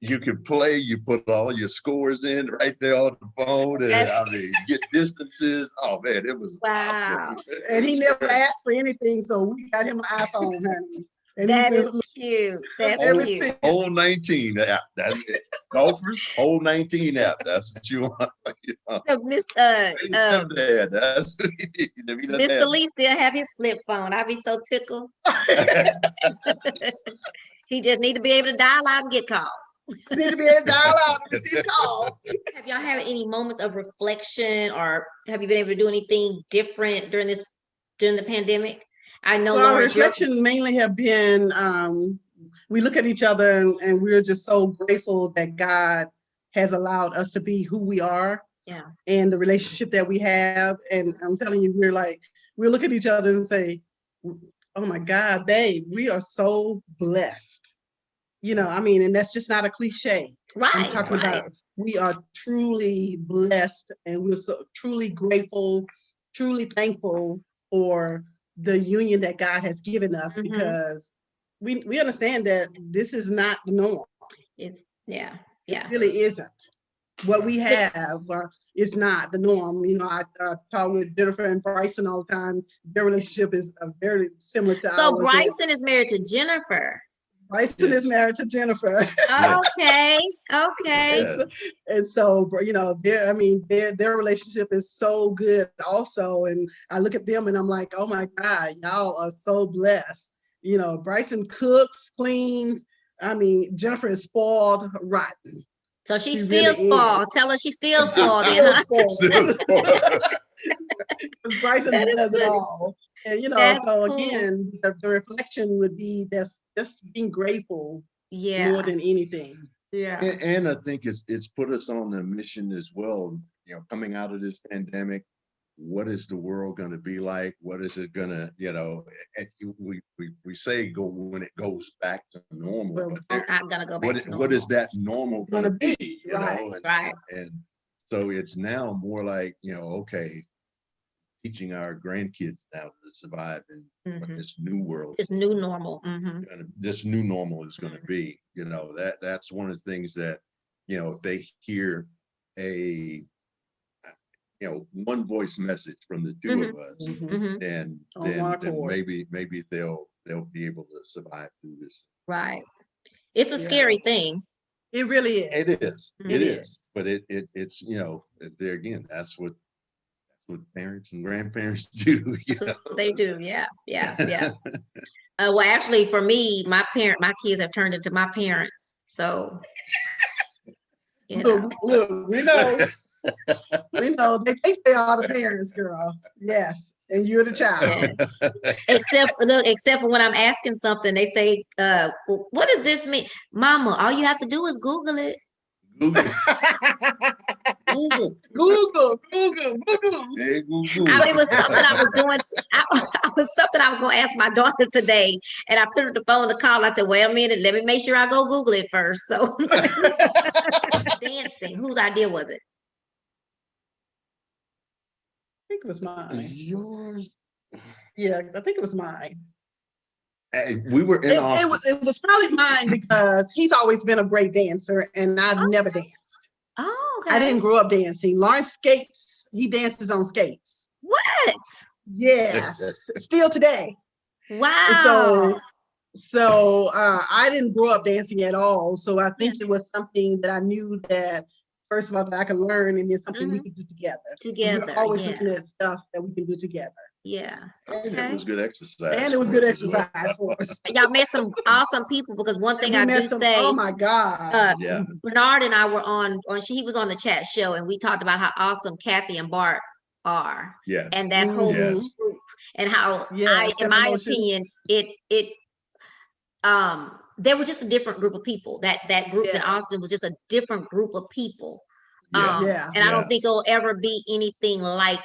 You could play, you put all your scores in right there on the phone, and get distances. Oh man, it was wow. Awesome. And he never asked for anything, so we got him an iPhone, honey. And that is cute. That's cute. Hole 19 app. That's it. Golfers, hole 19 app. That's what you want. So Mr. Lee still have his flip phone. I'd be so tickled. He just need to be able to dial out and get calls. Need to be able to dial out and receive a call. Have y'all had any moments of reflection, or have you been able to do anything different during the pandemic? I know, Well, our Lauren, reflection mainly have been, we look at each other and we're just so grateful that God has allowed us to be who we are. Yeah. And the relationship that we have. And I'm telling you, we look at each other and say, oh my God, babe, we are so blessed. You know, I mean, and that's just not a cliche. Right. I'm talking about, we are truly blessed, and we're so truly grateful, truly thankful for the union that God has given us, because we understand that this is not the norm. It's yeah. It really isn't. What we have is not the norm. You know, I talk with Jennifer and Bryson all the time. Their relationship is very similar to ours. So Bryson is married to Jennifer. Bryson is married to Jennifer. Okay. And so, you know, their relationship is so good also. And I look at them and I'm like, oh my God, y'all are so blessed. You know, Bryson cooks, cleans. I mean, Jennifer is spoiled rotten. So she's still spoiled. Tell her she's still spoiled. Bryson does it all. And, you know, That's so cool. again, the reflection would be that's just being grateful more than anything. Yeah. And I think it's put us on a mission as well, you know, coming out of this pandemic. What is the world going to be like? What is it going to, you know, we say when it goes back to normal. Well, I'm going to go back to normal. What is that normal going to be? You know? And so it's now more like, you know, okay, teaching our grandkids now to survive in what this new world, this new normal, this new normal is going to be. You know, that's one of the things that, you know, if they hear a, you know, one voice message from the two of us, then maybe they'll be able to survive through this. Right. It's a scary thing. It really is. It is. It is. But it's, you know, there again, that's what parents and grandparents do. They do. Yeah. Well, actually, for me, my kids have turned into my parents. So, you know. Look, we know. We know they think they are the parents, girl. Yes, and you're the child. Except for when I'm asking something, they say, "What does this mean, Mama? All you have to do is Google it." Google. Hey, Google. I mean, it was something I was doing. I was something I was going to ask my daughter today, and I put her the phone to call. I said, "Wait a minute, let me make sure I go Google it first." So, dancing. Whose idea was it? I think it was mine. Yours? Yeah, I think it was mine. We were in it was probably mine because he's always been a great dancer, and I've never danced. Oh, okay. I didn't grow up dancing. Lawrence skates. He dances on skates. What? Yes. Still today. Wow. So I didn't grow up dancing at all. So I think it was something that I knew that, first of all, that I could learn, and then something we could do together. We're always looking at stuff that we can do together. Yeah. Okay. And it was good exercise. And it was good exercise for us. Y'all met some awesome people, because one thing I do say, oh my God. Bernard and I were he was on the chat show, and we talked about how awesome Kathy and Bart are. Yeah. And that whole group, and how in my opinion, they were just a different group of people. That group in Austin was just a different group of people. And I don't think it'll ever be anything like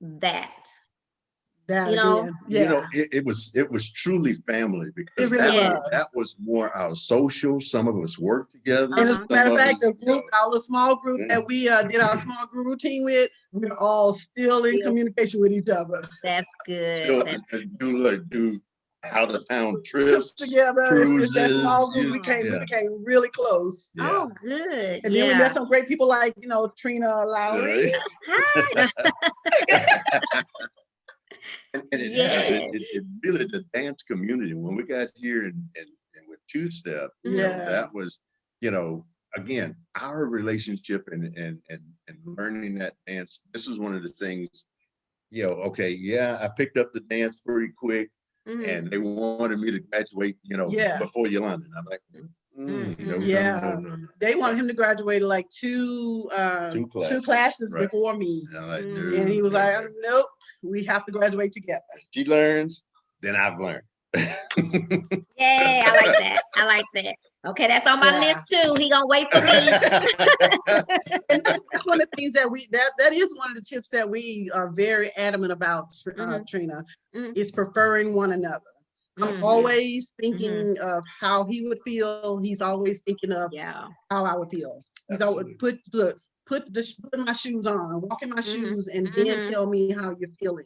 that. You know, it was truly family, because that was more our social. Some of us worked together. And as a matter of fact, our small group that we did our small group routine with, we're all still in communication with each other. That's good. Do out of town trips together. Cruises, that small group we became really close. Oh, good. And then we met some great people like, you know, Trina Lowry. Hi. And it really, the dance community, when we got here and with two-step, you know, that was, you know, again, our relationship and learning that dance. This was one of the things, you know, okay, I picked up the dance pretty quick, and they wanted me to graduate, before Yolanda. And I'm like, no. They wanted him to graduate like two classes before me. And, I'm like, and he was like, nope, we have to graduate together. She learns, then I've learned. Yay, I like that. Okay, that's on my list too. He gonna wait for me. And that's one of the things that that is one of the tips that we are very adamant about, Trina, is preferring one another. I'm always thinking of how he would feel. He's always thinking of how I would feel. He's always put my shoes on, walk in my shoes, and then tell me how you're feeling.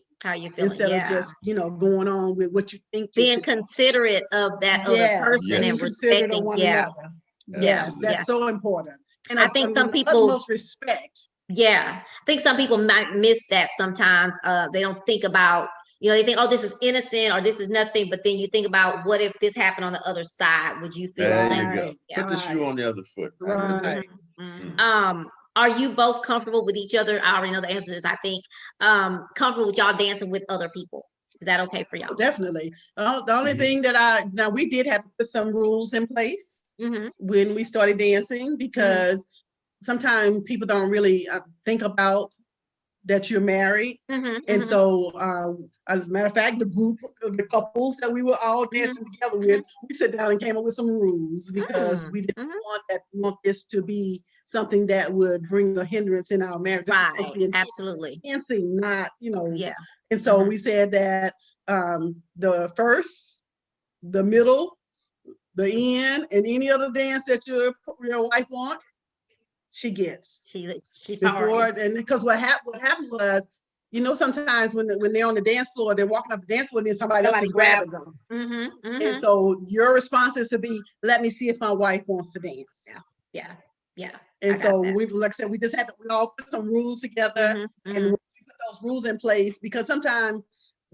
Instead of just going on with what you think. Being considerate of that other person and respecting one another. Yes, that's so important. And I think some people utmost respect. Yeah, I think some people might miss that sometimes. They don't think about, they think, oh, this is innocent or this is nothing. But then you think about, what if this happened on the other side? Would you feel the same? There you go. Put the shoe on the other foot. Right. Are you both comfortable with each other? I already know the answer to this. I think comfortable with y'all dancing with other people. Is that okay for y'all? Definitely. The only thing that we did have to put some rules in place when we started dancing, because sometimes people don't really think about that you're married. And so, as a matter of fact, the couples that we were all dancing together with, we sat down and came up with some rules, because we didn't want this to be something that would bring a hindrance in our marriage. Right, absolutely. Dancing, not, And so we said that the first, the middle, the end, and any other dance that your wife wants, she gets. She before, and because what happened was, sometimes when they're on the dance floor, they're walking up the dance floor, and then somebody else is grabbing them. And so your response is to be, let me see if my wife wants to dance. Yeah. And so we, like I said, we just had to, we all put some rules together, and we put those rules in place, because sometimes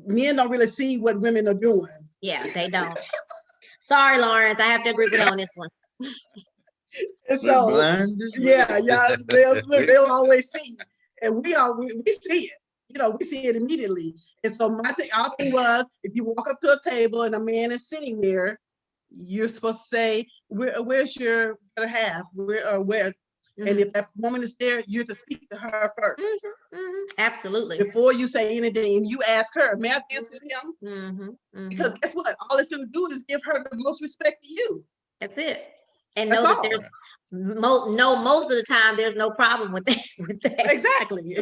men don't really see what women are doing. Yeah, they don't. Sorry, Lawrence, I have to agree with you on this one. And so, they'll always see, and we see it. We see it immediately. And so our thing was, if you walk up to a table and a man is sitting there, you're supposed to say, "Where's your other half? Where?" And if that woman is there, you're to speak to her first. Absolutely. Before you say anything, and you ask her, "May I dance with him?" Because guess what? All it's going to do is give her the most respect to you. That's it. And know that there's most of the time there's no problem with that. Exactly.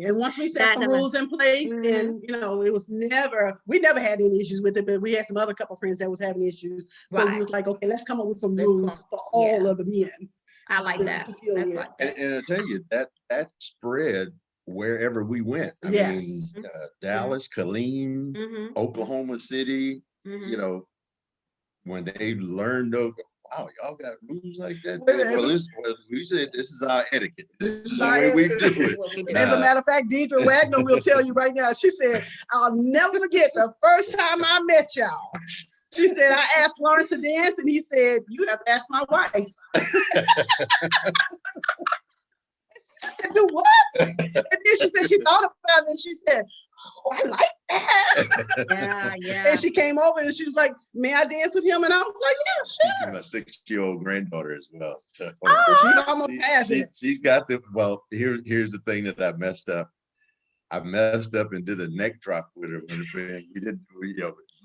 And once we set some rules in place, and it was we never had any issues with it, but we had some other couple friends that was having issues. So we was like, okay, let's come up with some rules for all of the men. I like that. And I tell you, that spread wherever we went. I mean, Dallas, Killeen, Oklahoma City, when they learned of, wow, y'all got rules like that? We said this is our etiquette. This is the way we do it. As a matter of fact, Deidre Wagner will tell you right now. She said, "I'll never forget the first time I met y'all." She said, "I asked Lawrence to dance, and he said, 'You have to ask my wife.'" Do what? And then she said she thought about it, and she said, "Oh, I like that." Yeah. And she came over and she was like, "May I dance with him?" And I was like, "Yeah, sure." My 6-year-old granddaughter as well. So, she's almost past it. She's got here's the thing that I messed up. I messed up and did a neck drop with her when we didn't,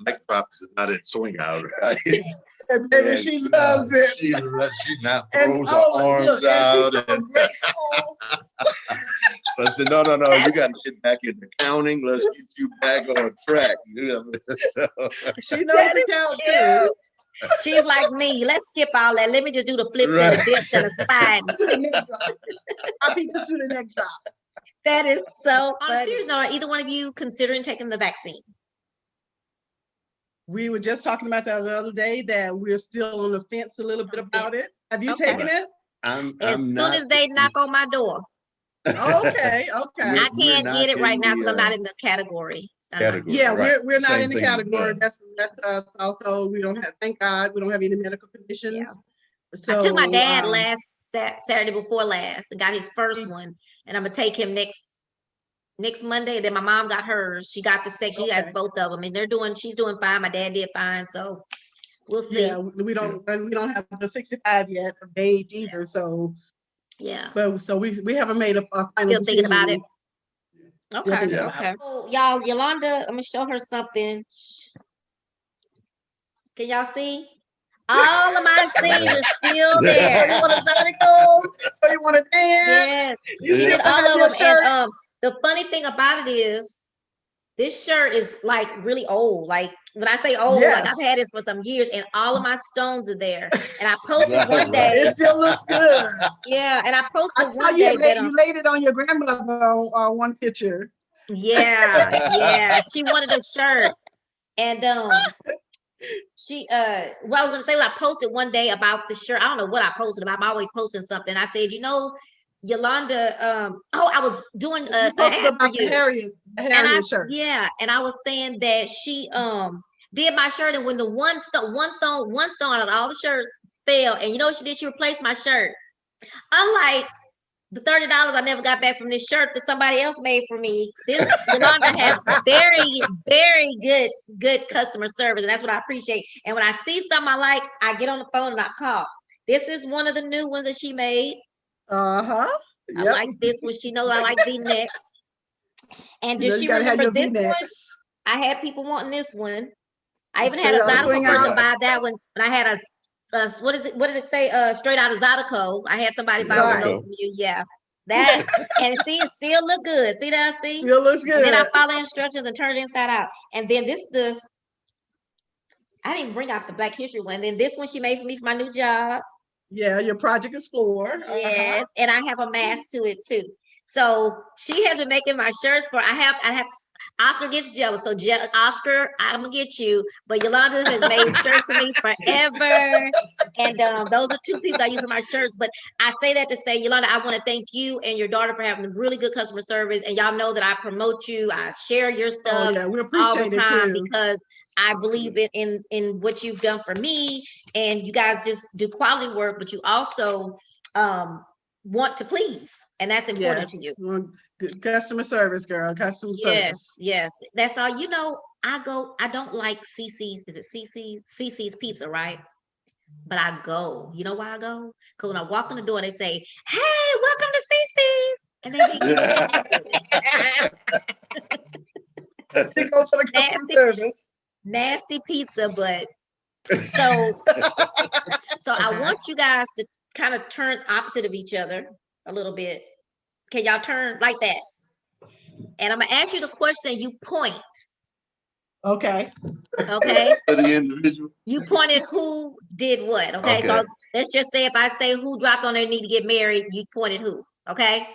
neck drops is not in swing out, right? And baby, she loves it. She now throws her arms out. She's so graceful. So I said, no, you got to get back into counting. Let's get you back on track. So, she knows the count too. She's like me. Let's skip all that. Let me just do the flip and the dip and the spine. I'll be just do the neck drop. That is so funny. On a serious note, are either one of you considering taking the vaccine? We were just talking about that the other day, that we're still on the fence a little bit about it. Have you taken it? As soon as they knock on my door. Okay. I can't get it right now because I'm not in the category. We're not in the category. That's us. Also, we don't have, thank God, we don't have any medical conditions. So I took my dad last Saturday before last and got his first one, and I'm gonna take him next next Monday. Then my mom got hers. She got the sex. She has both of them, and she's doing fine. My dad did fine, so we'll see. Yeah, we don't have the 65 yet of age either. So yeah, but so we haven't made a final still decision. thinking about it. Okay, Yeah. okay. So, y'all, Yolanda, I'm gonna show her something. Can y'all see? All of my scenes are still there. You want to go? So you want to dance? Yes, You she still did all have of your them. shirt? And the funny thing about it is, this shirt is like really old. Like when I say old, like I've had it for some years, and all of my stones are there. And I posted one day. It still looks good. Yeah, and I posted I saw one you day that you laid it on your grandmother on one picture. yeah, she wanted a shirt, and she what I was gonna say was I posted one day about the shirt. I don't know what I posted about. I'm always posting something. I said, Yolanda, I was doing You posted about the Harriet shirt. Yeah, and I was saying that she did my shirt, and when the one stone out of all the shirts fell, and you know what she did? She replaced my shirt. Unlike the $30 I never got back from this shirt that somebody else made for me. This Yolanda has very, very good customer service, and that's what I appreciate. And when I see something I like, I get on the phone and I call. This is one of the new ones that she made. Yep. I like this one. She knows I like V-necks. And does she remember this one? I had people wanting this one. I even had a Zydeco person buy that one. And I had a what did it say? Straight out of Zydeco. I had somebody buy one of those from you. Yeah. That and see, it still look good. See that? See? Still looks good. And then I follow instructions and turn it inside out. And then I didn't bring out the Black History one. Then this one she made for me for my new job. Yeah, your Project Explorer. Yes, and I have a mask to it too. So she has been making my shirts for. I have Oscar gets jealous. So Oscar, I'm gonna get you. But Yolanda has made shirts for me forever, and those are two people I use for my shirts. But I say that to say, Yolanda, I want to thank you and your daughter for having really good customer service. And y'all know that I promote you. I share your stuff we appreciate all the time it too. because I believe in what you've done for me, and you guys just do quality work, but you also want to please, and that's important to you. Good customer service, girl. Customer service. Yes, that's all. I don't like CC's. Is it CC's Pizza, right? But I go. You know why I go? Because when I walk in the door, they say, "Hey, welcome to CC's," and they go for the customer service. Nasty pizza, but so I want you guys to kind of turn opposite of each other a little bit. Can y'all turn like that? And I'm gonna ask you the question. You point. Okay. Okay. For the individual. You pointed who did what. Okay. So let's just say if I say who dropped on their knee to get married, you pointed who. Okay.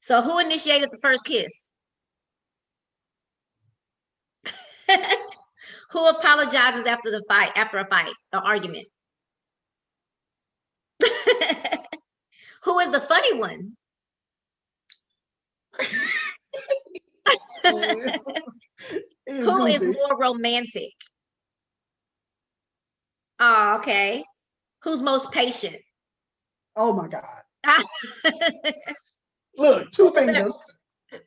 So who initiated the first kiss? Who apologizes after a fight, or argument? Who is the funny one? Who is more romantic? Oh, okay. Who's most patient? Oh my God. Look, two fingers.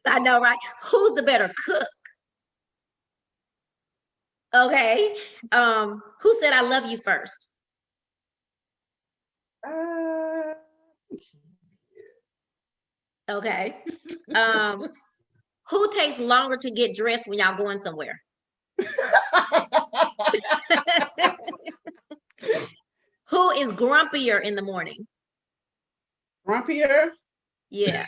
I know, right? Who's the better cook? Okay. Who said I love you first? Okay. Who takes longer to get dressed when y'all going somewhere? Who is grumpier in the morning? Grumpier? Yeah.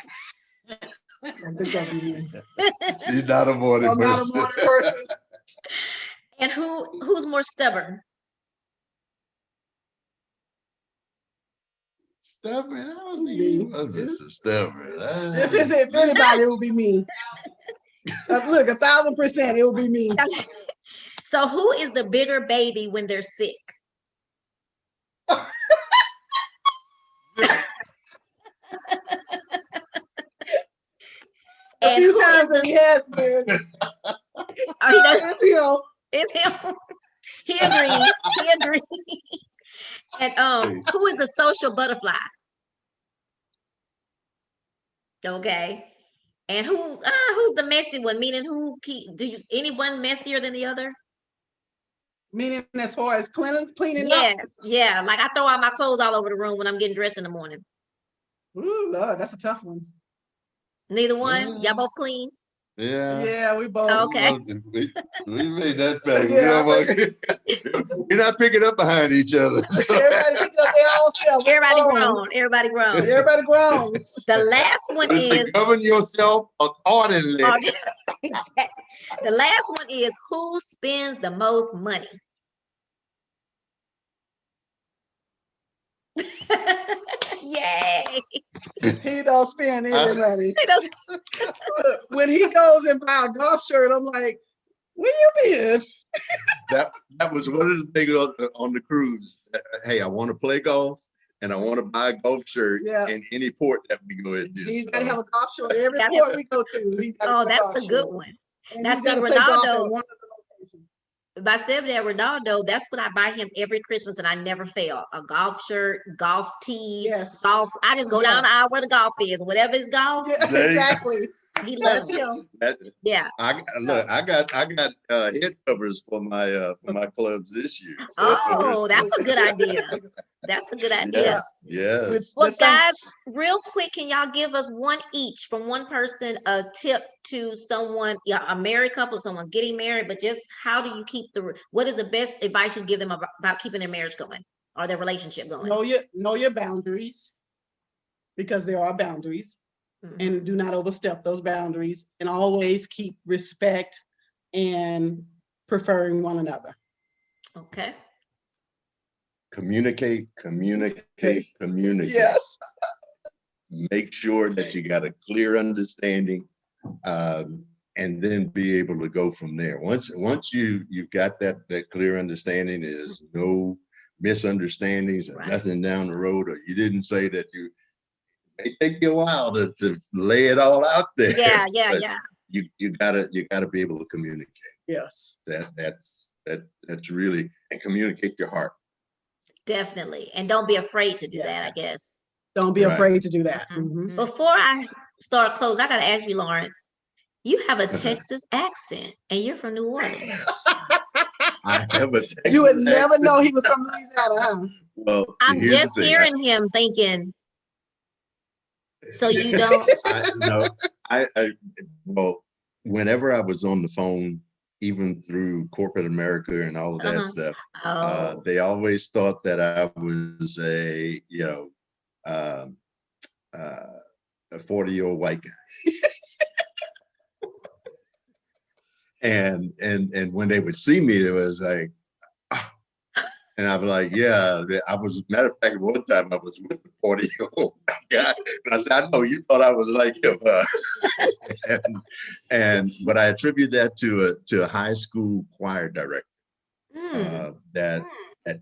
She's not a morning person. And who's more stubborn? Stubborn? I don't think he was stubborn. If anybody, it will be me. Look, 1,000%, it will be me. So who is the bigger baby when they're sick? A few times that he has been. It's him. He agrees. And who is the social butterfly? Okay. And who's the messy one? Meaning anyone messier than the other? Meaning as far as cleaning up? Yes, yeah. Like I throw out my clothes all over the room when I'm getting dressed in the morning. Ooh, Lord, that's a tough one. Neither one? Y'all both clean? Yeah. Yeah, we both. Okay. We made that fact. Yeah, We're not picking up behind each other. everybody picking up their own self. Everybody grown. Everybody grown. Everybody grown. The last one is govern yourself accordingly. the last one is who spends the most money? Yay! He don't spend any money. He doesn't. When he goes and buy a golf shirt, I'm like, where you been? That was one of the things on the cruise. Hey, I want to play golf and I want to buy a golf shirt in any port that we go into. He's got to have a golf shirt every port we go to. Oh, that's a good one. Now see, Ronaldo, my stepdad Ronaldo, that's what I buy him every Christmas, and I never fail. A golf shirt, golf tees, golf. I just go down the aisle where the golf is, whatever is golf. Yeah, exactly. He loves him. Yeah. I got head covers for my clubs this year. So that's a good idea. That's a good idea. Yeah. Well, guys, real quick, can y'all give us one each from one person a tip to someone, a married couple, someone's getting married, but just how do you keep what is the best advice you give them about keeping their marriage going or their relationship going? Know your boundaries, because there are boundaries. And do not overstep those boundaries, and always keep respect and preferring one another. Okay. Communicate. Yes. Make sure that you got a clear understanding, and then be able to go from there. Once you've got that clear understanding, there's no misunderstandings and nothing down the road, or you didn't say that you. It take you a while to lay it all out there. Yeah. You gotta be able to communicate. Yes. That's really, and communicate your heart. Definitely, and don't be afraid to do that. I guess. Don't be afraid to do that. Before I start close, I gotta ask you, Lawrence. You have a Texas accent, and you're from New Orleans. I have a Texas You would never accent. know he was from Louisiana, huh? Well, I'm just hearing him thinking. So you don't? Well, whenever I was on the phone, even through corporate America and all of that stuff, they always thought that I was a 40-year-old white guy. and when they would see me, it was like, and I was like, yeah, I was, matter of fact, one time I was with the 40-year-old guy. And I said, I know you thought I was like him. But I attribute that to a high school choir director that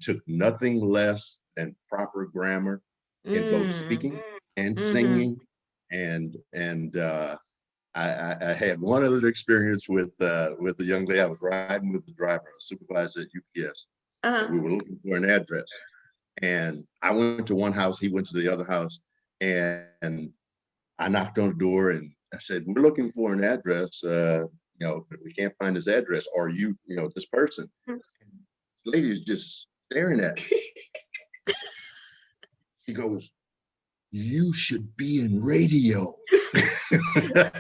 took nothing less than proper grammar in both speaking and singing. And I had one other experience with the young lady. I was riding with the driver, a supervisor at UPS. We were looking for an address, and I went to one house, he went to the other house, and I knocked on the door and I said, we're looking for an address, but we can't find this address. Are you, this person? The lady is just staring at me. She goes, you should be in radio. Yeah,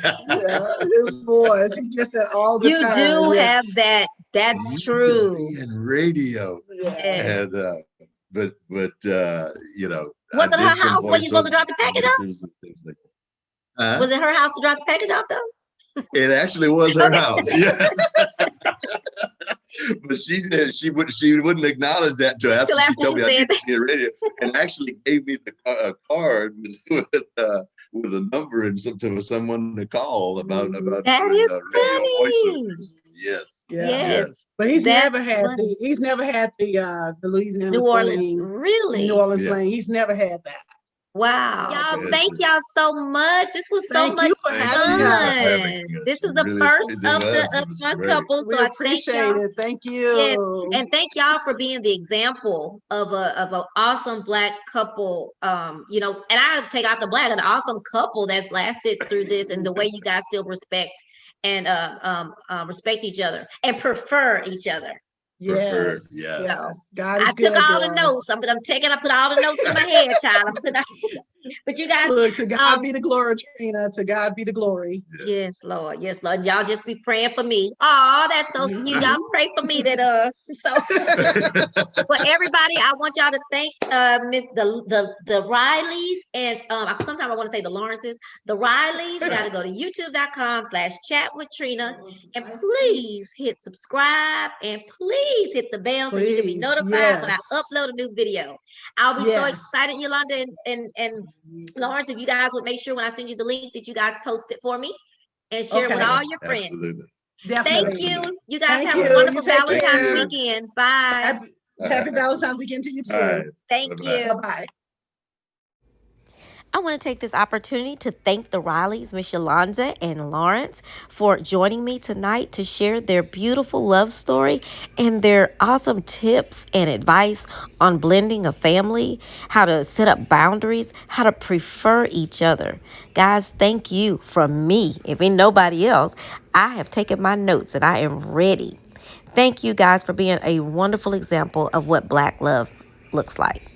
his voice, he gets that all the time. You do have that. That's true. In radio. Yeah. And but was it her house where you supposed to drop the package off? Was it her house to drop the package off though? It actually was her house. Yes. But she wouldn't acknowledge that until after she told me I need to be in radio, and actually gave me a card with a number and to someone to call about that is funny. Yes. Yeah. Yes. But he's never had the Louisiana New Orleans, slang, really? New Orleans slang. He's never had that. Wow. Y'all, thank y'all so much. This was so Thank much you for having us. fun. This is the first of my couple. We So I appreciate it. Thank you. Yes, and thank y'all for being the example of an awesome Black couple. You know, and I take out the Black, an awesome couple that's lasted through this, and the way you guys still respect and respect each other and prefer each other. Yes, yeah. Yes. God is I good, took all boy. the notes. I put all the notes in my head, child. But you guys, look, to God be the glory, Trina. To God be the glory. Yes, Lord. Yes, Lord. Y'all just be praying for me. Oh, that's so cute. Y'all pray for me that so but everybody, I want y'all to thank Miss the Rileys and sometimes I want to say the Lawrences. The Rileys gotta go to youtube.com/chat with Trina and please hit subscribe and please hit the bell so you can be notified when I upload a new video. I'll be so excited, Yolanda and Lawrence, if you guys would make sure when I send you the link that you guys post it for me and share it with all your friends. Absolutely. Definitely. Thank you. You guys have a wonderful Valentine's weekend. Bye. Happy Valentine's weekend to you too. Right. Thank you. Bye-bye. I want to take this opportunity to thank the Rileys, Miss Yolanda and Lawrence, for joining me tonight to share their beautiful love story and their awesome tips and advice on blending a family, how to set up boundaries, how to prefer each other. Guys, thank you from me. If ain't nobody else, I have taken my notes and I am ready. Thank you guys for being a wonderful example of what Black love looks like.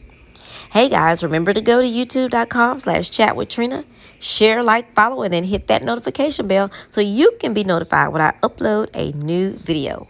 Hey guys, remember to go to youtube.com/chat with Trina, share, like, follow, and then hit that notification bell so you can be notified when I upload a new video.